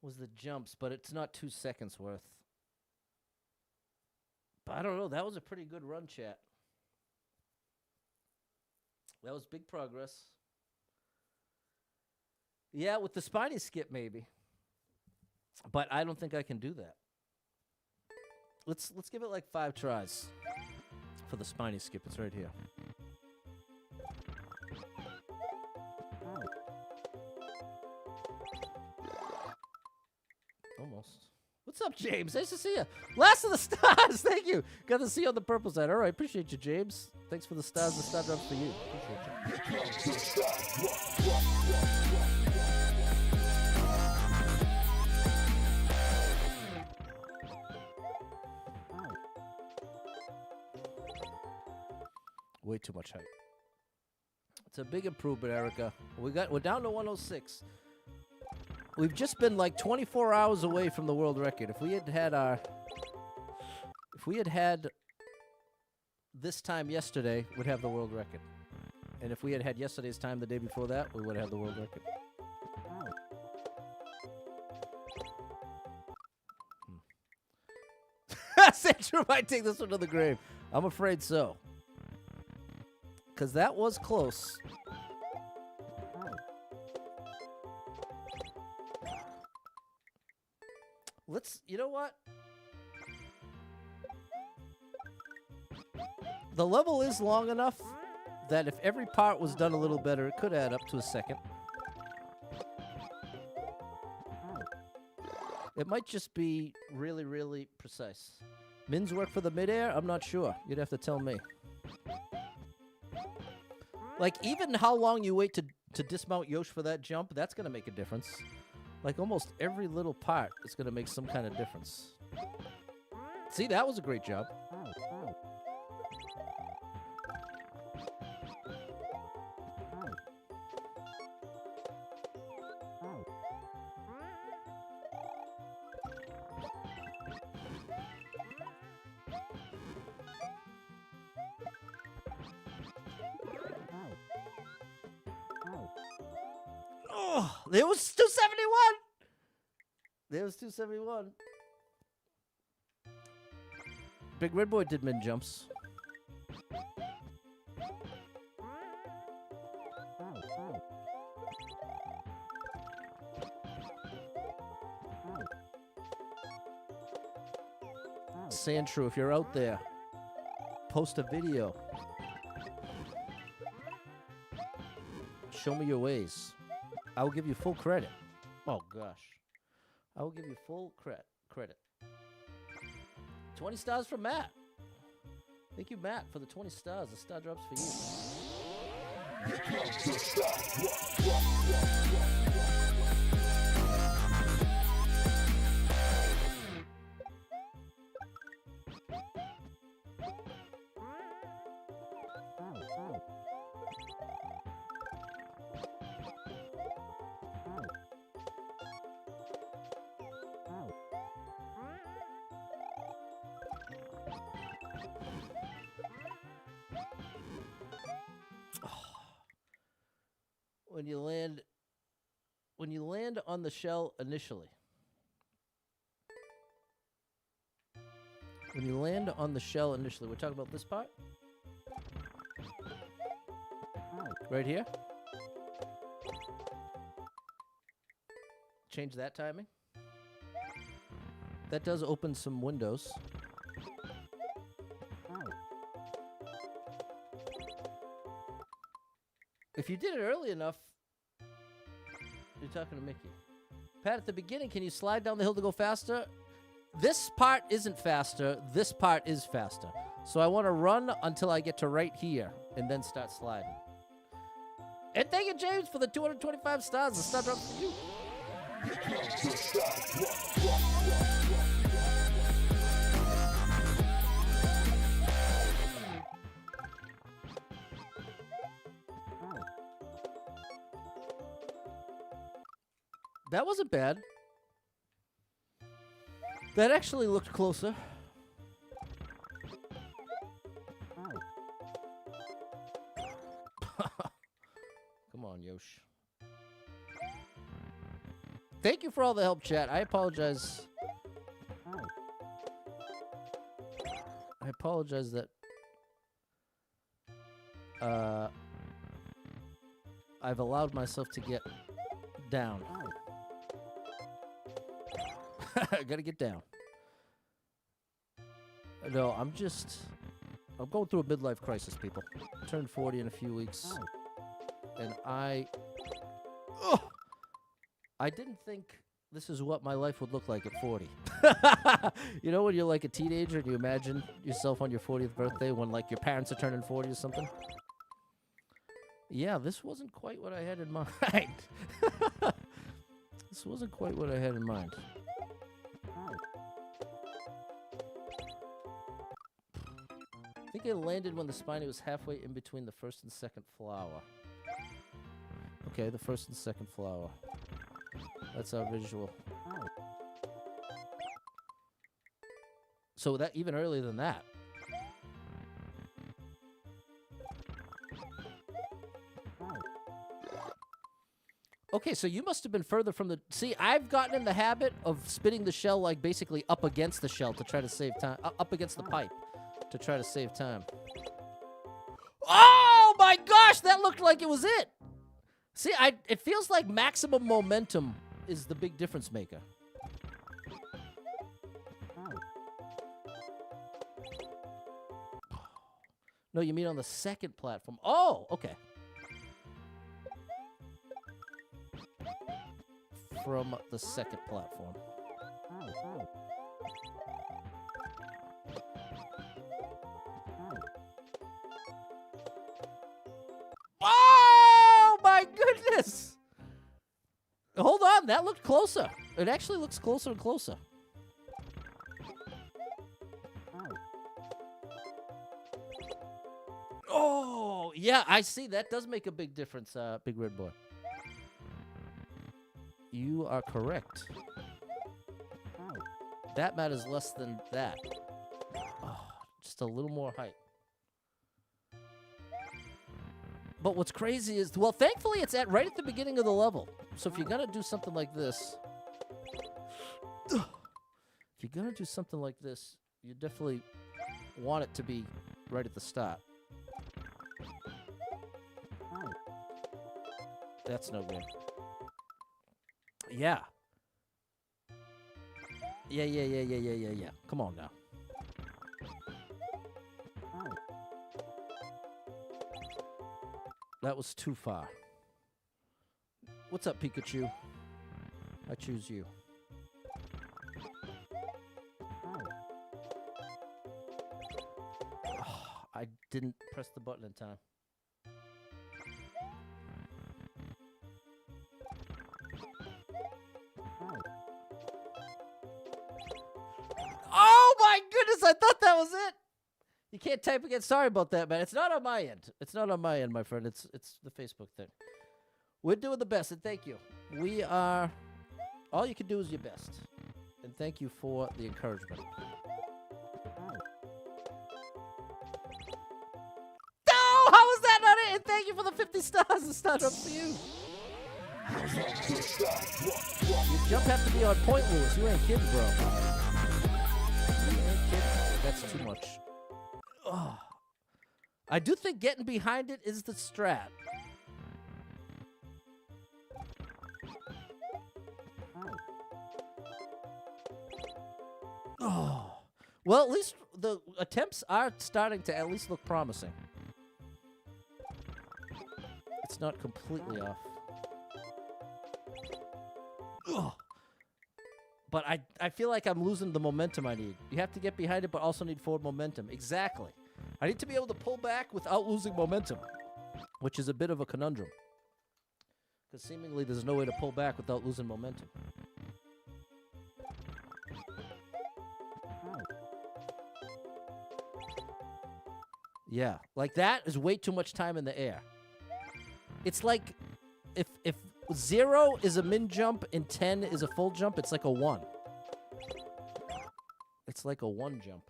was the jumps, but it's not 2 seconds worth. But I don't know. That was a pretty good run, chat. That was big progress. Yeah, with the spiny skip, maybe. But I don't think I can do that. Let's give it like 5 tries for the spiny skip. It's right here. Almost. What's up, James? Nice to see you. Last of the stars. Thank you. Got to see you on the purple side. All right. Appreciate you, James. Thanks for the stars. The star drops for you. Appreciate you. Way too much height. It's a big improvement, Erica. We're down to 106. We've just been like 24 hours away from the world record. If we had this time yesterday, we'd have the world record. And if we had yesterday's time the day before that, we would have the world record. Sandra might take this one to the grave. I'm afraid so. Because that was close. You know what? The level is long enough that if every part was done a little better, it could add up to a second. It might just be really, really precise. Mins work for the midair? I'm not sure. You'd have to tell me. Like, even how long you wait to dismount Yosh for that jump, that's going to make a difference. Like, almost every little part is going to make some kind of difference. See, that was a great job. Oh, there was 271. There was 271. Big Red Boy did min jumps. Sandshrew, if you're out there, post a video. Show me your ways. I will give you full credit. Oh, gosh. I will give you full credit. 20 stars from Matt. Thank you, Matt, for the 20 stars. The star drops for you. When you land on the shell initially. When you land on the shell initially, we're talking about this part? Right here? Change that timing. That does open some windows. If you did it early enough, you're talking to Mickey. Pat, at the beginning, can you slide down the hill to go faster? This part isn't faster. This part is faster. So I want to run until I get to right here and then start sliding. And thank you, James, for the 225 stars. The star drops for you. That wasn't bad. That actually looked closer. Come on, Yosh. Thank you for all the help, chat. I apologize. I apologize that I've allowed myself to get down. I gotta get down. No, I'm going through a midlife crisis, people. I turned 40 in a few weeks. And I didn't think This is what my life would look like at 40. You know when you're like a teenager and you imagine yourself on your 40th birthday when like your parents are turning 40 or something? Yeah, this wasn't quite what I had in mind. This wasn't quite what I had in mind. I think it landed when the spiny was halfway in between the first and second flower. Okay, the first and second flower. That's our visual. So that even earlier than that. Okay, so you must have been further from the... See, I've gotten in the habit of spinning the shell, like, basically up against the shell to try to save time. Up against the pipe to try to save time. Oh, my gosh! That looked like it was it! See, it feels like maximum momentum is the big difference maker. No, you mean on the second platform. Oh, okay. From the second platform. Oh, my goodness! Hold on, that looked closer. It actually looks closer and closer. Oh, yeah, I see. That does make a big difference, Big Red Boy. You are correct. That matters less than that. Oh, just a little more height. But what's crazy is, well, thankfully it's right at the beginning of the level. So if you're gonna do something like this, you definitely want it to be right at the start. That's no good. Yeah. Yeah. Come on now. That was too far. What's up, Pikachu? I choose you. Oh, I didn't press the button in time. Oh my goodness, I thought that was it. You can't type again. Sorry about that, man. It's not on my end. It's not on my end, my friend. It's the Facebook thing. We're doing the best, and thank you. We are... All you can do is your best. And thank you for the encouragement. No! How was that not it? And thank you for the 50 stars. It's not up to you. Your jump have to be on point, Lewis. You ain't kidding, bro. You ain't kidding. That's too much. Oh. I do think getting behind it is the strat. Oh. Well, at least the attempts are starting to at least look promising. It's not completely off. Ugh. But I feel like I'm losing the momentum I need. You have to get behind it, but also need forward momentum. Exactly. I need to be able to pull back without losing momentum, which is a bit of a conundrum. Because seemingly there's no way to pull back without losing momentum. Yeah, like that is way too much time in the air. It's like if 0 is a min jump and 10 is a full jump, it's like a 1. It's like a 1 jump.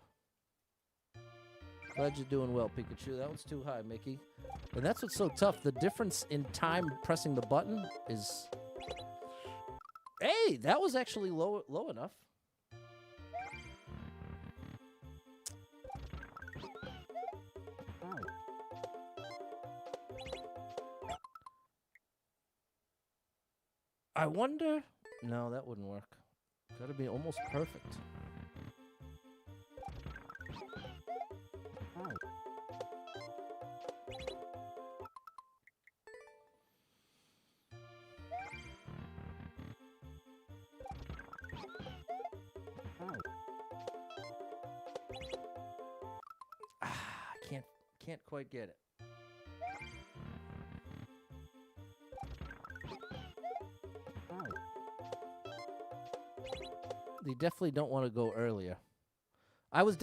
Glad you're doing well, Pikachu. That one's too high, Mickey. And that's what's so tough. The difference in time pressing the button is... Hey, that was actually low enough. I wonder... No, that wouldn't work. Gotta be almost perfect. Can't quite get it. They definitely don't want to go earlier. I was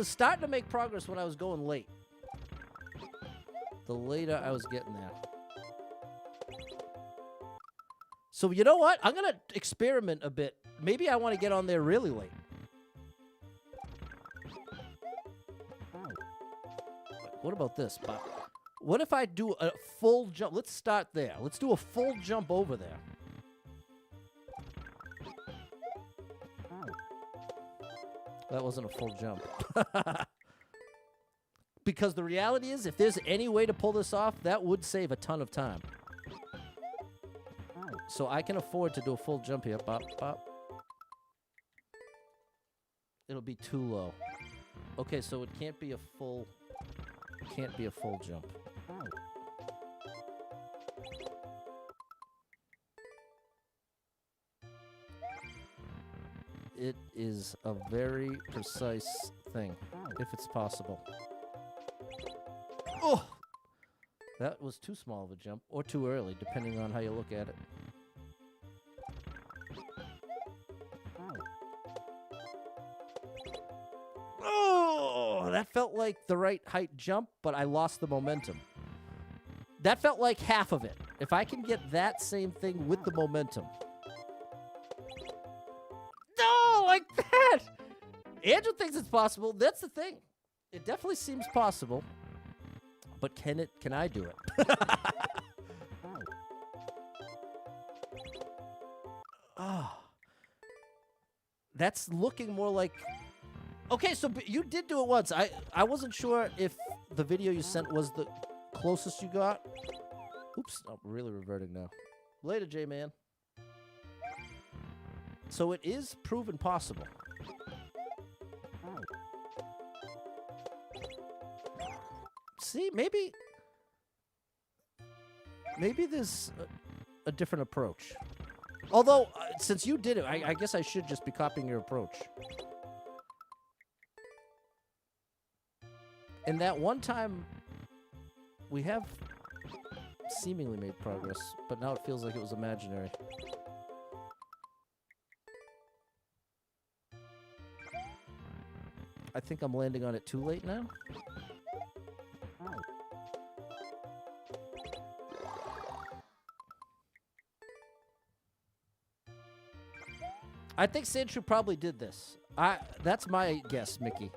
starting to make progress when I was going late. The later I was getting there. So you know what? I'm gonna experiment a bit. Maybe I want to get on there really late. What about this, Bob? What if I do a full jump? Let's start there. Let's do a full jump over there. That wasn't a full jump. Because the reality is, if there's any way to pull this off, that would save a ton of time. So I can afford to do a full jump here. Bop, bop. It'll be too low. Okay, so it can't be a full... Can't be a full jump. It is a very precise thing, if it's possible. Oh! That was too small of a jump, or too early, depending on how you look at it. Oh! That felt like the right height jump, but I lost the momentum. That felt like half of it. If I can get that same thing with the momentum. No, like that! Andrew thinks it's possible. That's the thing. It definitely seems possible. But can I do it? Oh. That's looking more like... Okay, so you did do it once. I wasn't sure if the video you sent was the closest you got. Oops, I'm really reverting now. Later, J-Man. So it is proven possible. See, maybe there's a different approach. Although, since you did it, I guess I should just be copying your approach. And that one time, we have seemingly made progress, but now it feels like it was imaginary. I think I'm landing on it too late now. I think Sandshrew probably did this. That's my guess, Mickey.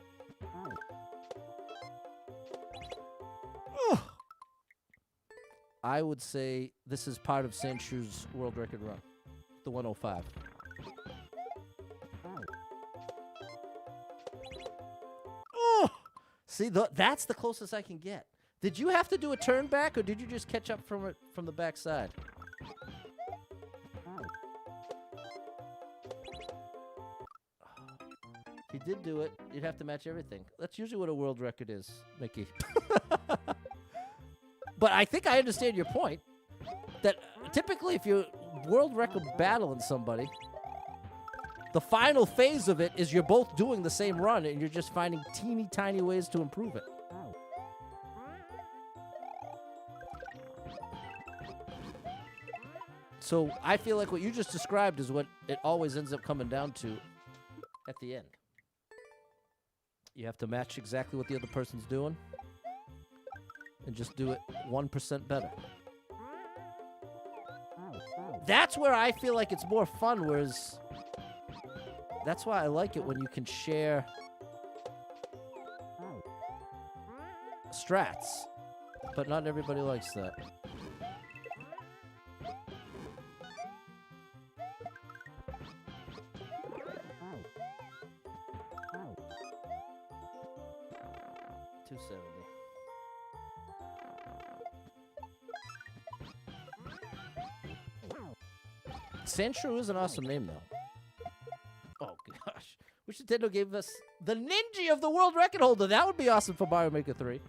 I would say this is part of Sandshrew's world record run. The 105. Oh! See, that's the closest I can get. Did you have to do a turn back, or did you just catch up from the back side? If you did do it, you'd have to match everything. That's usually what a world record is, Mickey. But I think I understand your point. That typically if you're world record battling somebody, the final phase of it is you're both doing the same run and you're just finding teeny tiny ways to improve it. So I feel like what you just described is what it always ends up coming down to at the end. You have to match exactly what the other person's doing and just do it 1% better. That's where I feel like it's more fun, whereas that's why I like it when you can share strats, but not everybody likes that. Sandshrew is an awesome name, though. Oh, gosh. Wish Nintendo gave us the Ninja of the world record holder. That would be awesome for Mario Maker 3.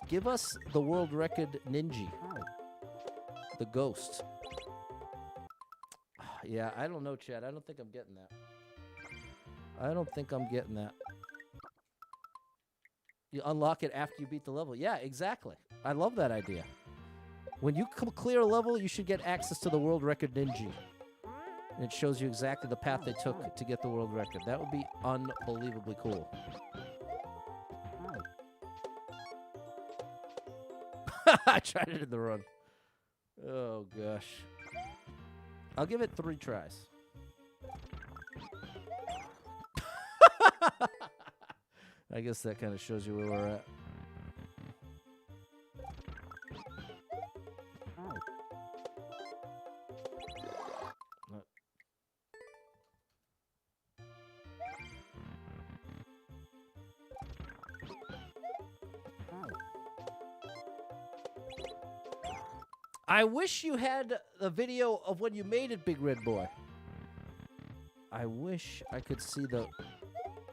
Give us the world record Ninja. The ghost. Yeah, I don't know, Chad. I don't think I'm getting that. I don't think I'm getting that. You unlock it after you beat the level. Yeah, exactly. I love that idea. When you clear a level, you should get access to the world record Ninja. And it shows you exactly the path they took to get the world record. That would be unbelievably cool. I tried it in the run. Oh, gosh. I'll give it 3 tries. I guess that kind of shows you where we're at. I wish you had a video of when you made it, Big Red Boy. I wish I could see the...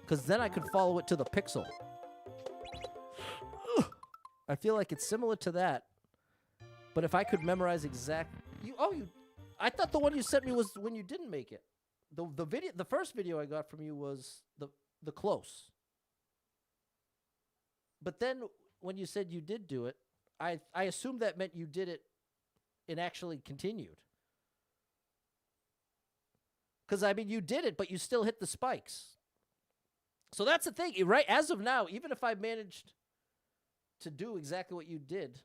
Because then I could follow it to the pixel. I feel like it's similar to that. But if I could memorize exact... I thought the one you sent me was when you didn't make it. The first video I got from you was the close. But then when you said you did do it, I assumed that meant you did it and actually continued. Because, I mean, you did it, but you still hit the spikes. So that's the thing, right? As of now, even if I managed to do exactly what you did,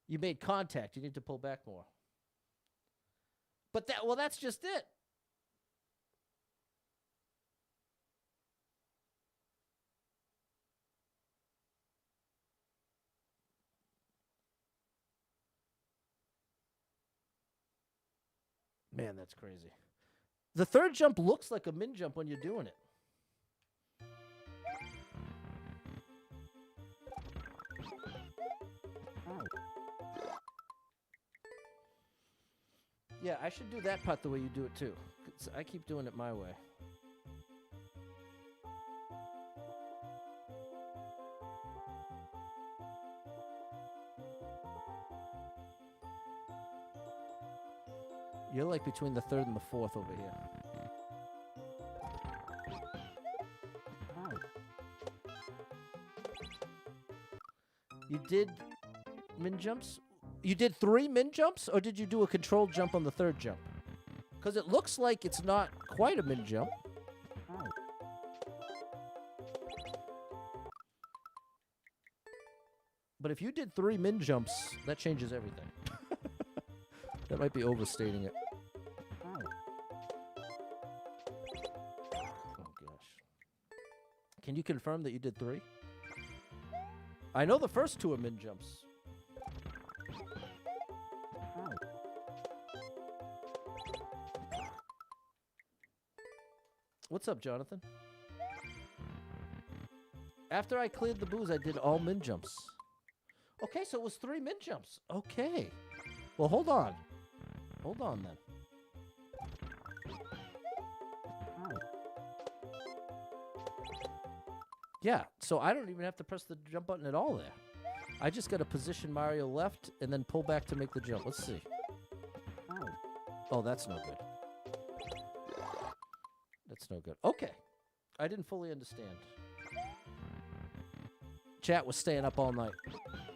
you made contact. You need to pull back more. But that's just it. Man, that's crazy. The third jump looks like a min jump when you're doing it. Yeah, I should do that part the way you do it too. 'Cause I keep doing it my way. You're like between the third and the fourth over here. You did min jumps? You did 3 min jumps, or did you do a controlled jump on the third jump? Because it looks like it's not quite a min jump. But if you did 3 min jumps, that changes everything. That might be overstating it. Oh, gosh. Can you confirm that you did 3? I know the first 2 are min jumps. What's up, Jonathan? After I cleared the booze, I did all min jumps. Okay, so it was 3 min jumps. Okay. Well, hold on. Hold on, then. Yeah, so I don't even have to press the jump button at all there. I just got to position Mario left and then pull back to make the jump. Let's see. Oh, that's no good. That's no good. Okay. I didn't fully understand. Chat was staying up all night.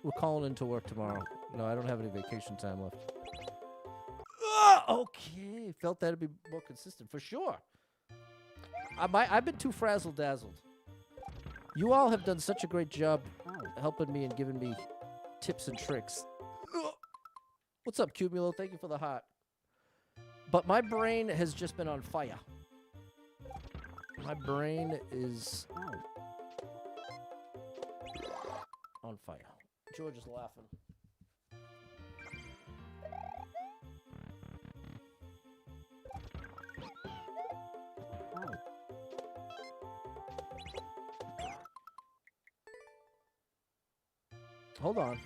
We're calling into work tomorrow. No, I don't have any vacation time left. Okay. Felt that'd be more consistent. For sure. I've been too frazzle-dazzled. You all have done such a great job helping me and giving me tips and tricks. What's up, Cumulo? Thank you for the heart. But my brain has just been on fire. My brain is on fire. George is laughing. Hold on.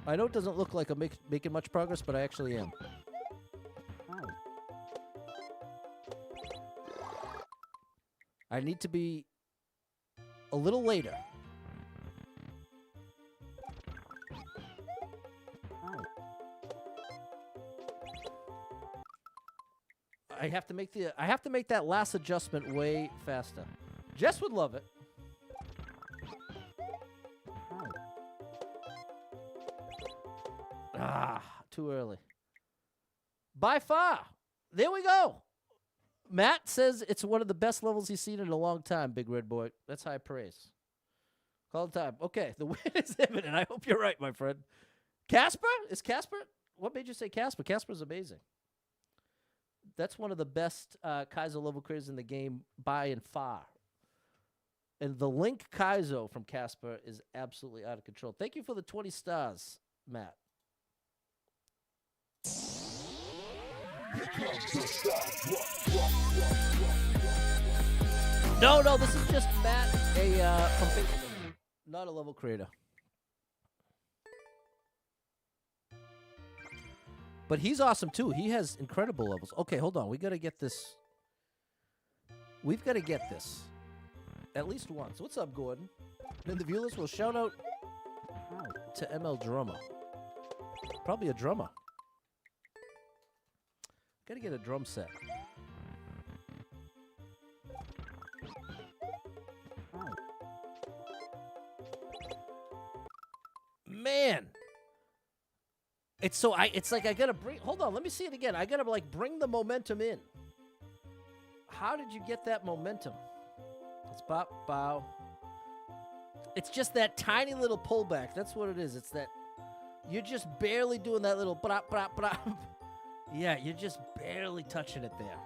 I know it doesn't look like I'm making much progress, but I actually am. I need to be a little later. I have to make that last adjustment way faster. Jess would love it. Ah, too early. By far. There we go. Matt says it's one of the best levels he's seen in a long time, Big Red Boy. That's high praise. Call it time. Okay, the win is imminent. I hope you're right, my friend. Casper? Is Casper? What made you say Casper? Casper's amazing. That's one of the best Kaizo level creators in the game by and far. And the Link Kaizo from Casper is absolutely out of control. Thank you for the 20 stars, Matt. No, this is just Matt, from Facebook, not a level creator. But he's awesome too. He has incredible levels. Okay, hold on. We got to get this. We've got to get this at least once. What's up, Gordon? And the viewers will shout out to ML Drummer. Probably a drummer. Got to get a drum set. Man. It's like I gotta bring, hold on, let me see it again. I gotta like bring the momentum in. How did you get that momentum? It's bop, bow. It's just that tiny little pullback. That's what it is. It's that, you're just barely doing that little brop, brop, brop. Yeah, you're just barely touching it there.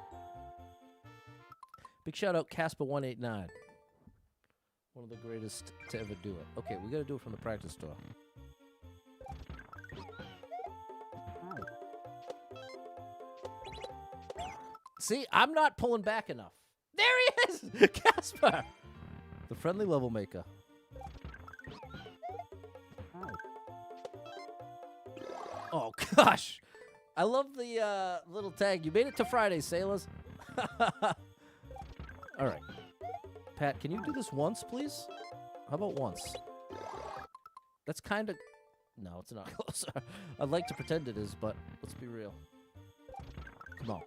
Big shout out Casper189. One of the greatest to ever do it. Okay, we gotta do it from the practice store. See, I'm not pulling back enough. There he is! Casper! The friendly level maker. Oh, gosh. I love the little tag. You made it to Friday, sailors. All right. Pat, can you do this once, please? How about once? That's kind of... No, it's not closer. I'd like to pretend it is, but let's be real. Come on.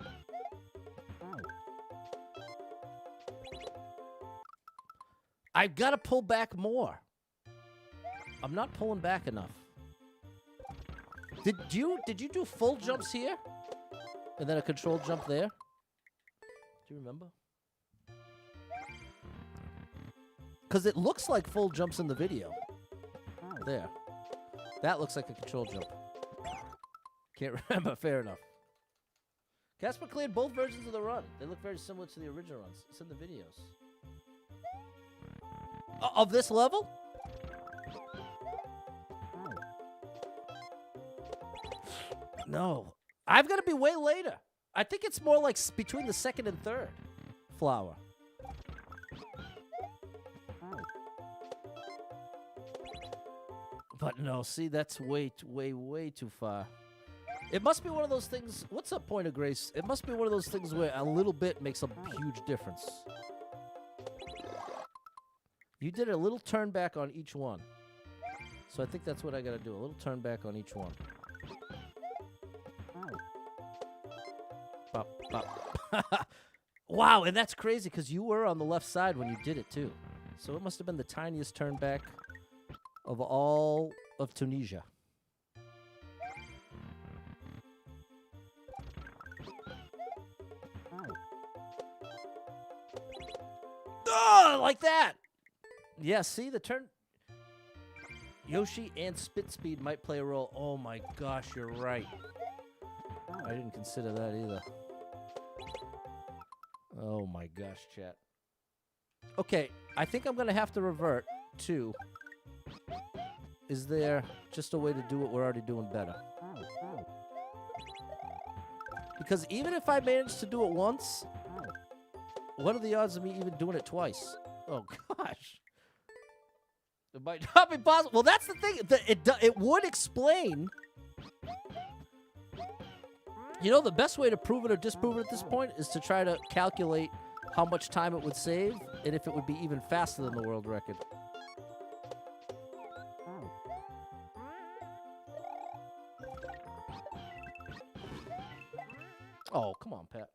I've got to pull back more. I'm not pulling back enough. Did you do full jumps here? And then a controlled jump there? Do you remember? Because it looks like full jumps in the video. There. That looks like a controlled jump. Can't remember. Fair enough. Casper cleared both versions of the run. They look very similar to the original runs. It's in the videos. Of this level? No. I've got to be way later. I think it's more like between the second and third flower. But no, see, that's way too far. It must be one of those things. What's up, Point of Grace? It must be one of those things where a little bit makes a huge difference. You did a little turn back on each one. So I think that's what I got to do. A little turn back on each one. Bop, bop. Wow, and that's crazy because you were on the left side when you did it too. So it must have been the tiniest turn back of all of Tunisia. Oh, like that. Yeah, see the turn. Yoshi and spit speed might play a role. Oh my gosh, you're right. I didn't consider that either. Oh my gosh, chat. Okay, I think I'm going to have to revert to... Is there just a way to do what we're already doing better? Because even if I manage to do it once, what are the odds of me even doing it twice? Oh gosh. It might not be possible. Well, that's the thing. It would explain... You know, the best way to prove it or disprove it at this point is to try to calculate how much time it would save and if it would be even faster than the world record. Oh, come on, Pat.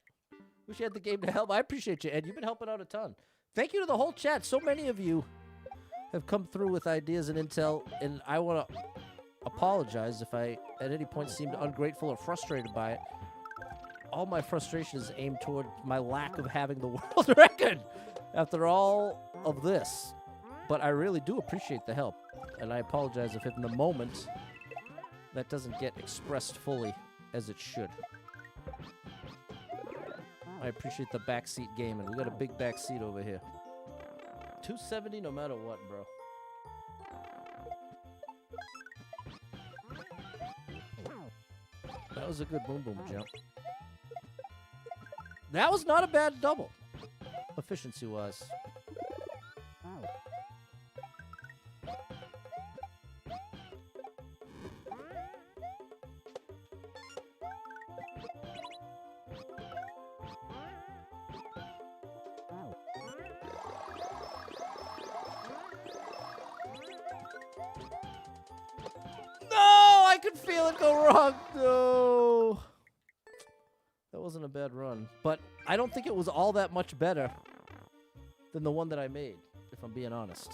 Wish you had the game to help. I appreciate you, Ed. You've been helping out a ton. Thank you to the whole chat. So many of you have come through with ideas and intel, and I want to apologize if I at any point seemed ungrateful or frustrated by it. All my frustration is aimed toward my lack of having the world record after all of this. But I really do appreciate the help, and I apologize if in the moment that doesn't get expressed fully as it should. I appreciate the backseat gaming. We got a big backseat over here. 270 no matter what, bro. That was a good boom boom jump. That was not a bad double, efficiency-wise. No, I could feel it go wrong. No. That wasn't a bad run, but I don't think it was all that much better than the one that I made, if I'm being honest.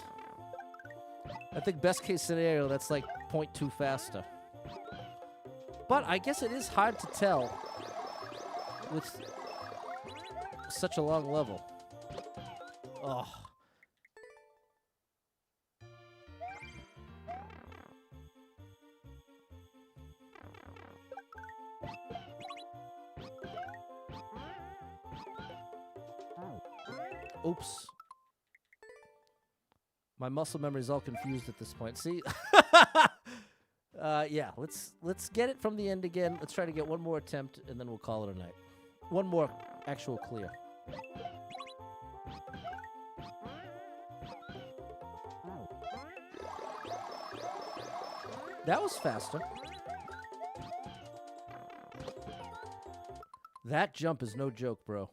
I think best case scenario, that's like 0.2 faster. But I guess it is hard to tell with such a long level. Oh. Oops. My muscle memory is all confused at this point. See? Yeah, let's get it from the end again. Let's try to get one more attempt, and then we'll call it a night. One more actual clear. That was faster. That jump is no joke, bro.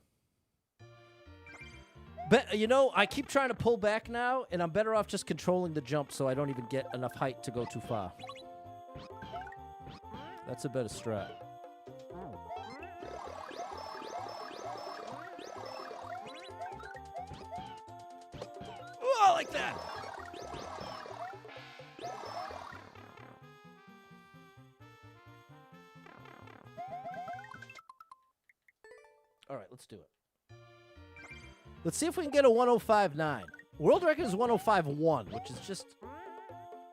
But, you know, I keep trying to pull back now, and I'm better off just controlling the jump so I don't even get enough height to go too far. That's a better strat. Oh, like that! All right, let's do it. Let's see if we can get a 105.9. World record is 105.1, which is just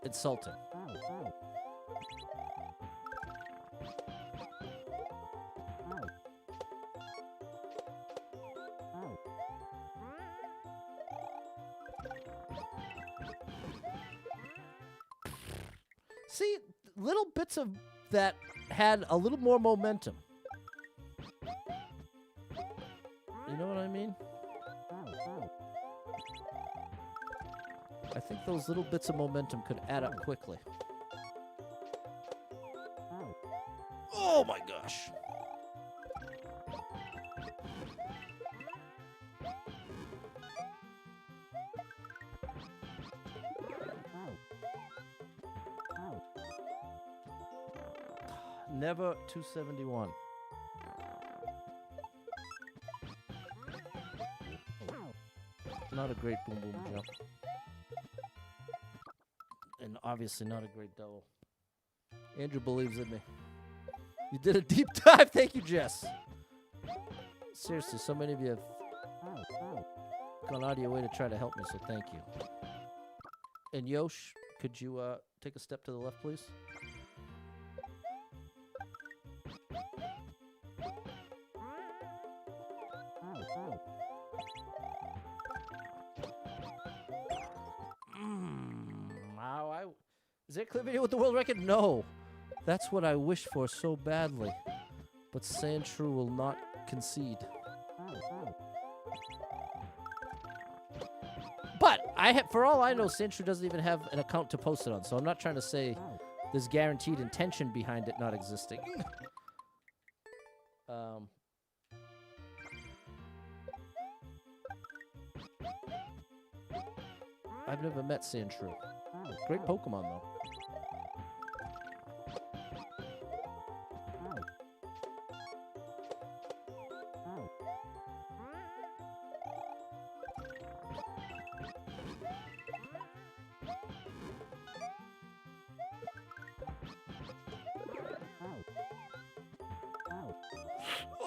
insulting. See, little bits of that had a little more momentum. You know what I mean? I think those little bits of momentum could add up quickly. Oh my gosh. Never 271. Not a great boom boom jump. And obviously not a great double. Andrew believes in me. You did a deep dive. Thank you, Jess. Seriously, so many of you have gone out of your way to try to help me, so thank you. And Yosh, could you take a step to the left, please? Is there a clear video with the world record? No. That's what I wish for so badly. But Sandshrew will not concede. But for all I know, Sandshrew doesn't even have an account to post it on, so I'm not trying to say there's guaranteed intention behind it not existing. I've never met Sandshrew. Great Pokemon, though.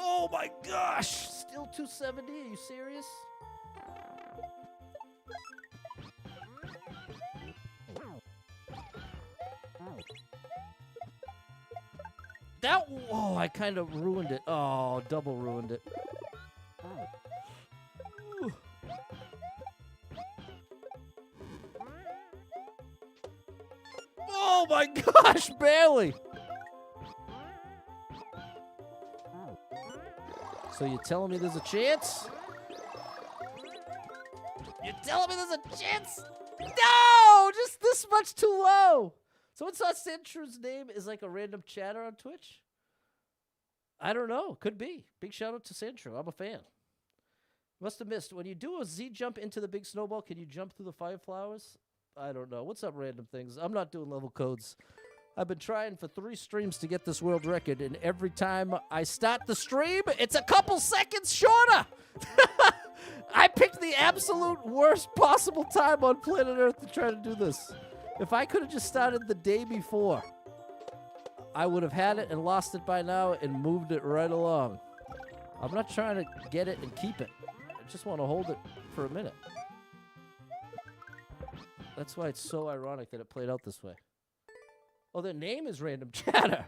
Oh my gosh! Still 270? Are you serious? That, oh, I kind of ruined it. Oh, double ruined it. Oh my gosh, barely. So you're telling me there's a chance? You're telling me there's a chance? No, just this much too low. Someone saw Sandshrews' name is like a random chatter on Twitch. I don't know. Could be. Big shout out to Sandshrew. I'm a fan. Must have missed. When you do a Z jump into the big snowball, can you jump through the fire flowers? I don't know. What's up, random things? I'm not doing level codes. I've been trying for 3 streams to get this world record, and every time I start the stream, it's a couple seconds shorter. I picked the absolute worst possible time on planet Earth to try to do this. If I could have just started the day before, I would have had it and lost it by now and moved it right along. I'm not trying to get it and keep it. I just want to hold it for a minute. That's why it's so ironic that it played out this way. Oh, their name is Random Chatter.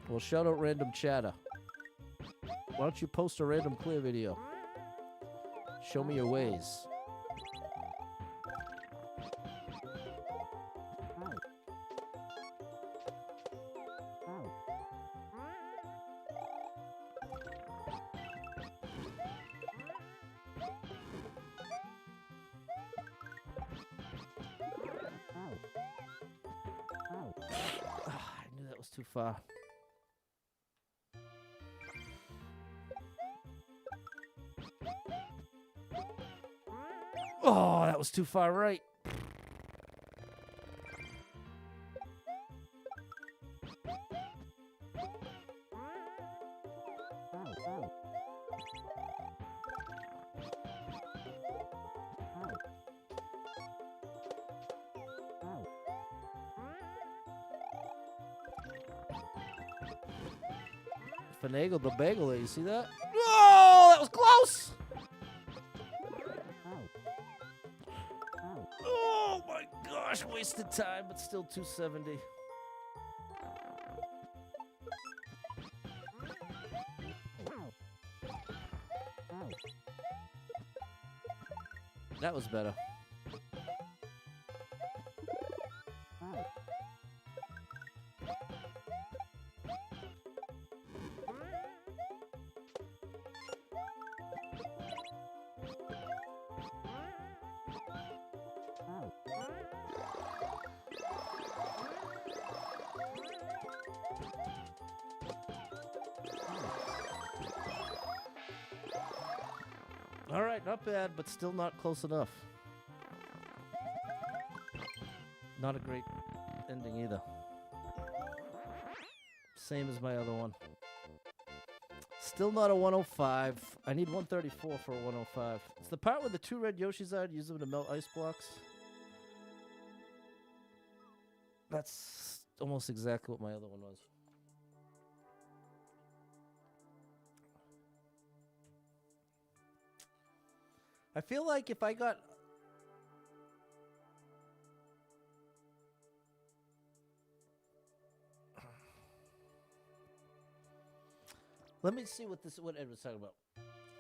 Well, shout out Random Chatter. Why don't you post a random clear video? Show me your ways. I knew that was too far. Oh, that was too far right. Finagle the bagel, you see that? Oh, that was close! Oh my gosh, wasted time, but still 270. That was better. All right, not bad, but still not close enough. Not a great ending either. Same as my other one. Still not a 105. I need 134 for a 105. It's the part where the 2 red Yoshis are. Use them to melt ice blocks. That's almost exactly what my other one was. I feel like if I got... Let me see what Ed was talking about.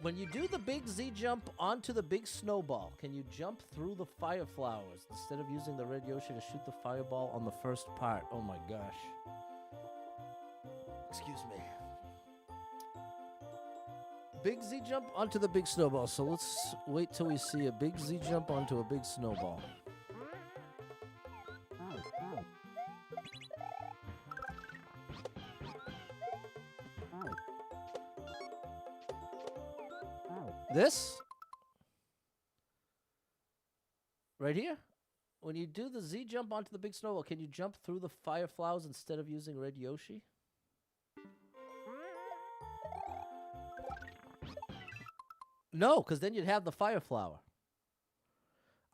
When you do the big Z jump onto the big snowball, can you jump through the fire flowers instead of using the red Yoshi to shoot the fireball on the first part? Oh my gosh. Excuse me. Big Z jump onto the big snowball. So let's wait till we see a big Z jump onto a big snowball. This? Right here? When you do the Z jump onto the big snowball, can you jump through the fire flowers instead of using red Yoshi? No, because then you'd have the fire flower.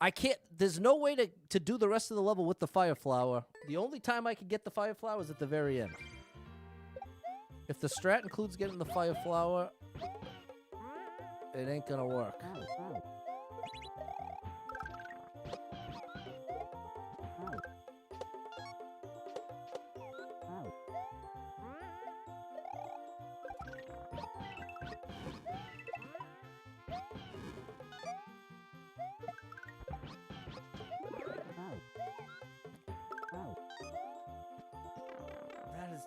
I can't, there's no way to do the rest of the level with the fire flower. The only time I can get the fire flower is at the very end. If the strat includes getting the fire flower, it ain't gonna work.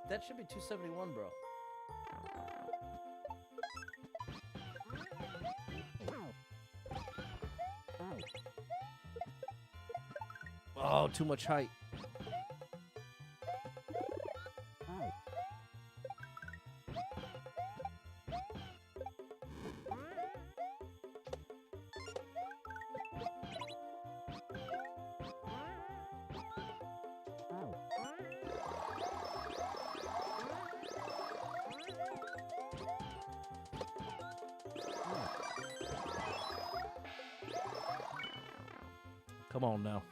That should be 271, bro. Oh, too much height. Come on now.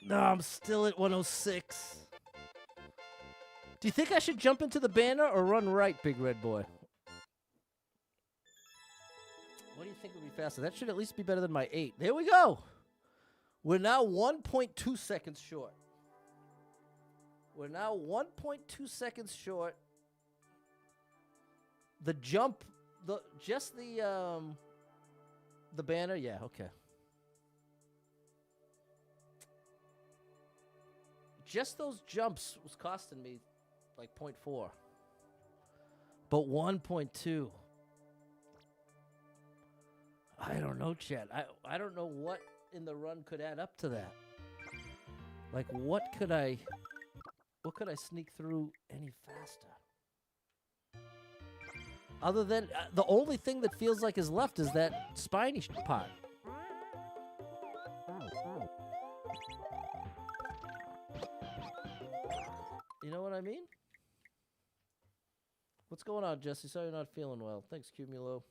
No, I'm still at 106. Do you think I should jump into the banner or run right, Big Red Boy? What do you think would be faster? That should at least be better than my 8. There we go. We're now 1.2 seconds short. We're now 1.2 seconds short. The jump, the banner, yeah, okay. Just those jumps was costing me like 0.4. But 1.2. I don't know, Chad. I don't know what in the run could add up to that. Like what could I sneak through any faster? Other than the only thing that feels like is left is that spiny part. You know what I mean? What's going on, Jesse? Sorry you're not feeling well. Thanks, Cumulo.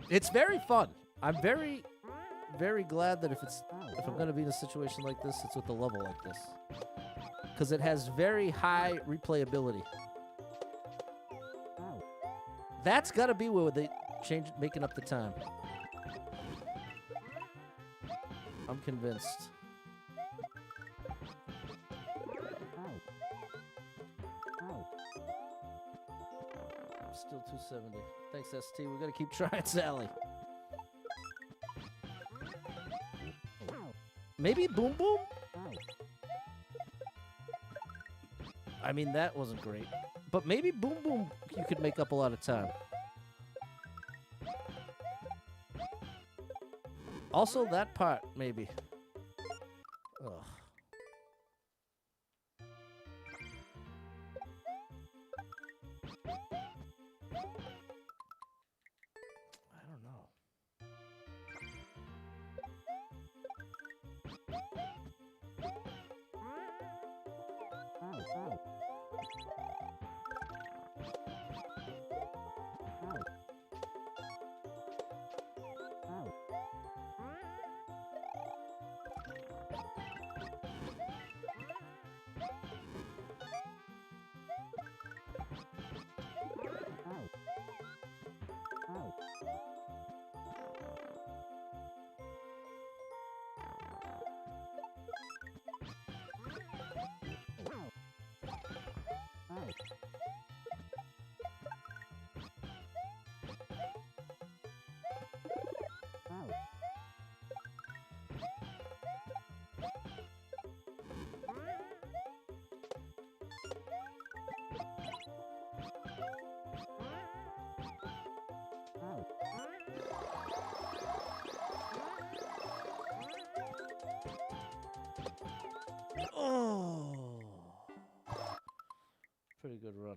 It's very fun. I'm very, very glad that if I'm going to be in a situation like this, it's with a level like this. Because it has very high replayability. That's got to be where they making up the time. I'm convinced. I'm still 270. Thanks, ST. We're going to keep trying, Sally. Maybe Boom Boom? I mean, that wasn't great. But maybe Boom Boom, you could make up a lot of time. Also, that part, maybe. Ugh. I don't know. Oh, pretty good run.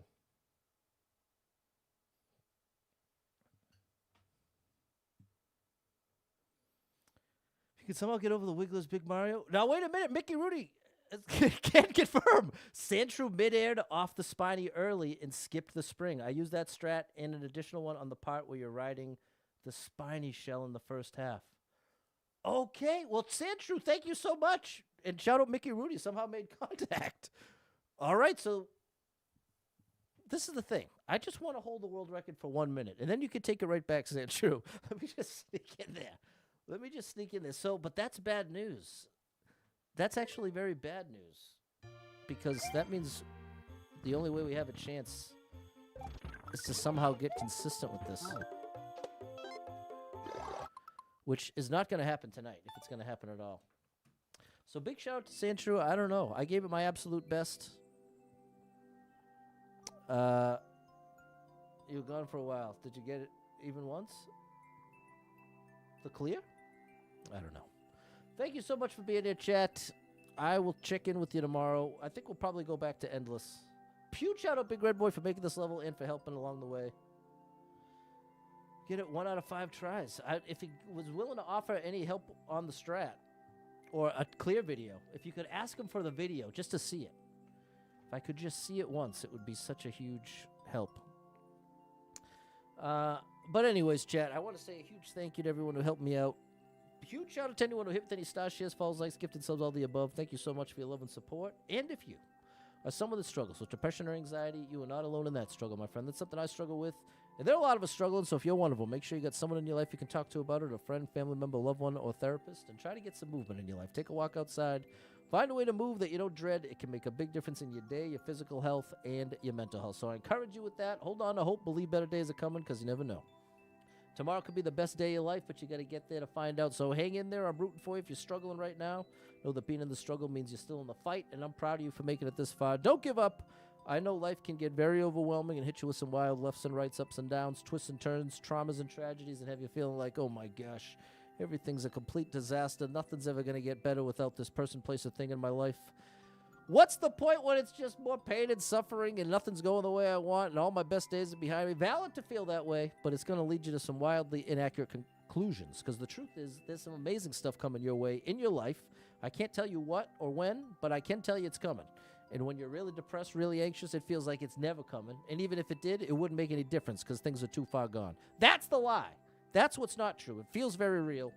If you could somehow get over the Wiggler's Big Mario. Now, wait a minute, Mickey Rooney. Can't confirm. Sandshrew midair to off the spiny early and skipped the spring. I used that strat and an additional one on the part where you're riding the spiny shell in the first half. Okay, well, Sandshrew, thank you so much. And shout out Mickey Rudy, somehow made contact. All right, so this is the thing. I just want to hold the world record for 1 minute, and then you can take it right back, Sandshrew. Let me just sneak in there. So, but that's bad news. That's actually very bad news, because that means the only way we have a chance is to somehow get consistent with this, which is not going to happen tonight, if it's going to happen at all. So big shout out to Sandshrew. I don't know. I gave it my absolute best. You were gone for a while. Did you get it even once? The clear? I don't know. Thank you so much for being here, chat. I will check in with you tomorrow. I think we'll probably go back to Endless. Huge shout out, Big Red Boy, for making this level and for helping along the way. Get it 1 out of 5 tries. If he was willing to offer any help on the strat or a clear video, if you could ask him for the video just to see it. If I could just see it once, it would be such a huge help. But anyways, chat, I want to say a huge thank you to everyone who helped me out. Huge shout out to anyone who hit with any stars, shares, follows, likes, gifted subs, all the above. Thank you so much for your love and support. And if you are someone that struggles with depression or anxiety, you are not alone in that struggle, my friend. That's something I struggle with. And there are a lot of us struggling, so if you're one of them, make sure you got someone in your life you can talk to about it, a friend, family member, loved one, or therapist, and try to get some movement in your life. Take a walk outside. Find a way to move that you don't dread. It can make a big difference in your day, your physical health, and your mental health. So I encourage you with that. Hold on to hope. Believe better days are coming, because you never know. Tomorrow could be the best day of your life, but you got to get there to find out. So hang in there. I'm rooting for you. If you're struggling right now, know that being in the struggle means you're still in the fight, and I'm proud of you for making it this far. Don't give up. I know life can get very overwhelming and hit you with some wild lefts and rights, ups and downs, twists and turns, traumas and tragedies, and have you feeling like, oh my gosh, everything's a complete disaster. Nothing's ever going to get better without this person, place, or thing in my life. What's the point when it's just more pain and suffering and nothing's going the way I want and all my best days are behind me? Valid to feel that way, but it's going to lead you to some wildly inaccurate conclusions, because the truth is there's some amazing stuff coming your way in your life. I can't tell you what or when, but I can tell you it's coming. And when you're really depressed, really anxious, it feels like it's never coming. And even if it did, it wouldn't make any difference because things are too far gone. That's the lie. That's what's not true. It feels very real.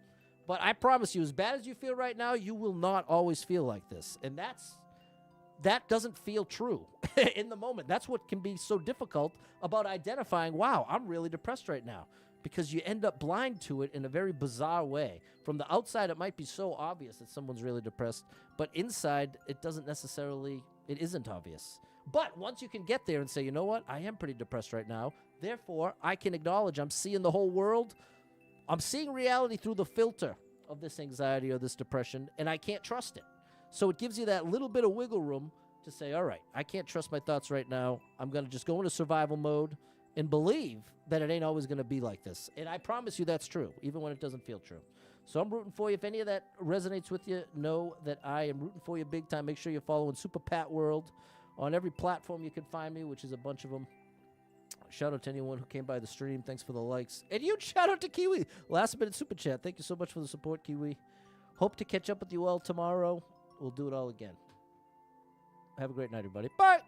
But I promise you, as bad as you feel right now, you will not always feel like this. And that doesn't feel true in the moment. That's what can be so difficult about identifying, wow, I'm really depressed right now. Because you end up blind to it in a very bizarre way. From the outside, it might be so obvious that someone's really depressed. But inside, it isn't obvious. But once you can get there and say, you know what, I am pretty depressed right now. Therefore, I can acknowledge I'm seeing the whole world. I'm seeing reality through the filter of this anxiety or this depression, and I can't trust it. So it gives you that little bit of wiggle room to say, all right, I can't trust my thoughts right now. I'm going to just go into survival mode and believe that it ain't always going to be like this. And I promise you that's true, even when it doesn't feel true. So I'm rooting for you. If any of that resonates with you, know that I am rooting for you big time. Make sure you're following Super Pat World on every platform you can find me, which is a bunch of them. Shout out to anyone who came by the stream. Thanks for the likes. And huge shout out to Kiwi. Last minute Super Chat. Thank you so much for the support, Kiwi. Hope to catch up with you all tomorrow. We'll do it all again. Have a great night, everybody. Bye.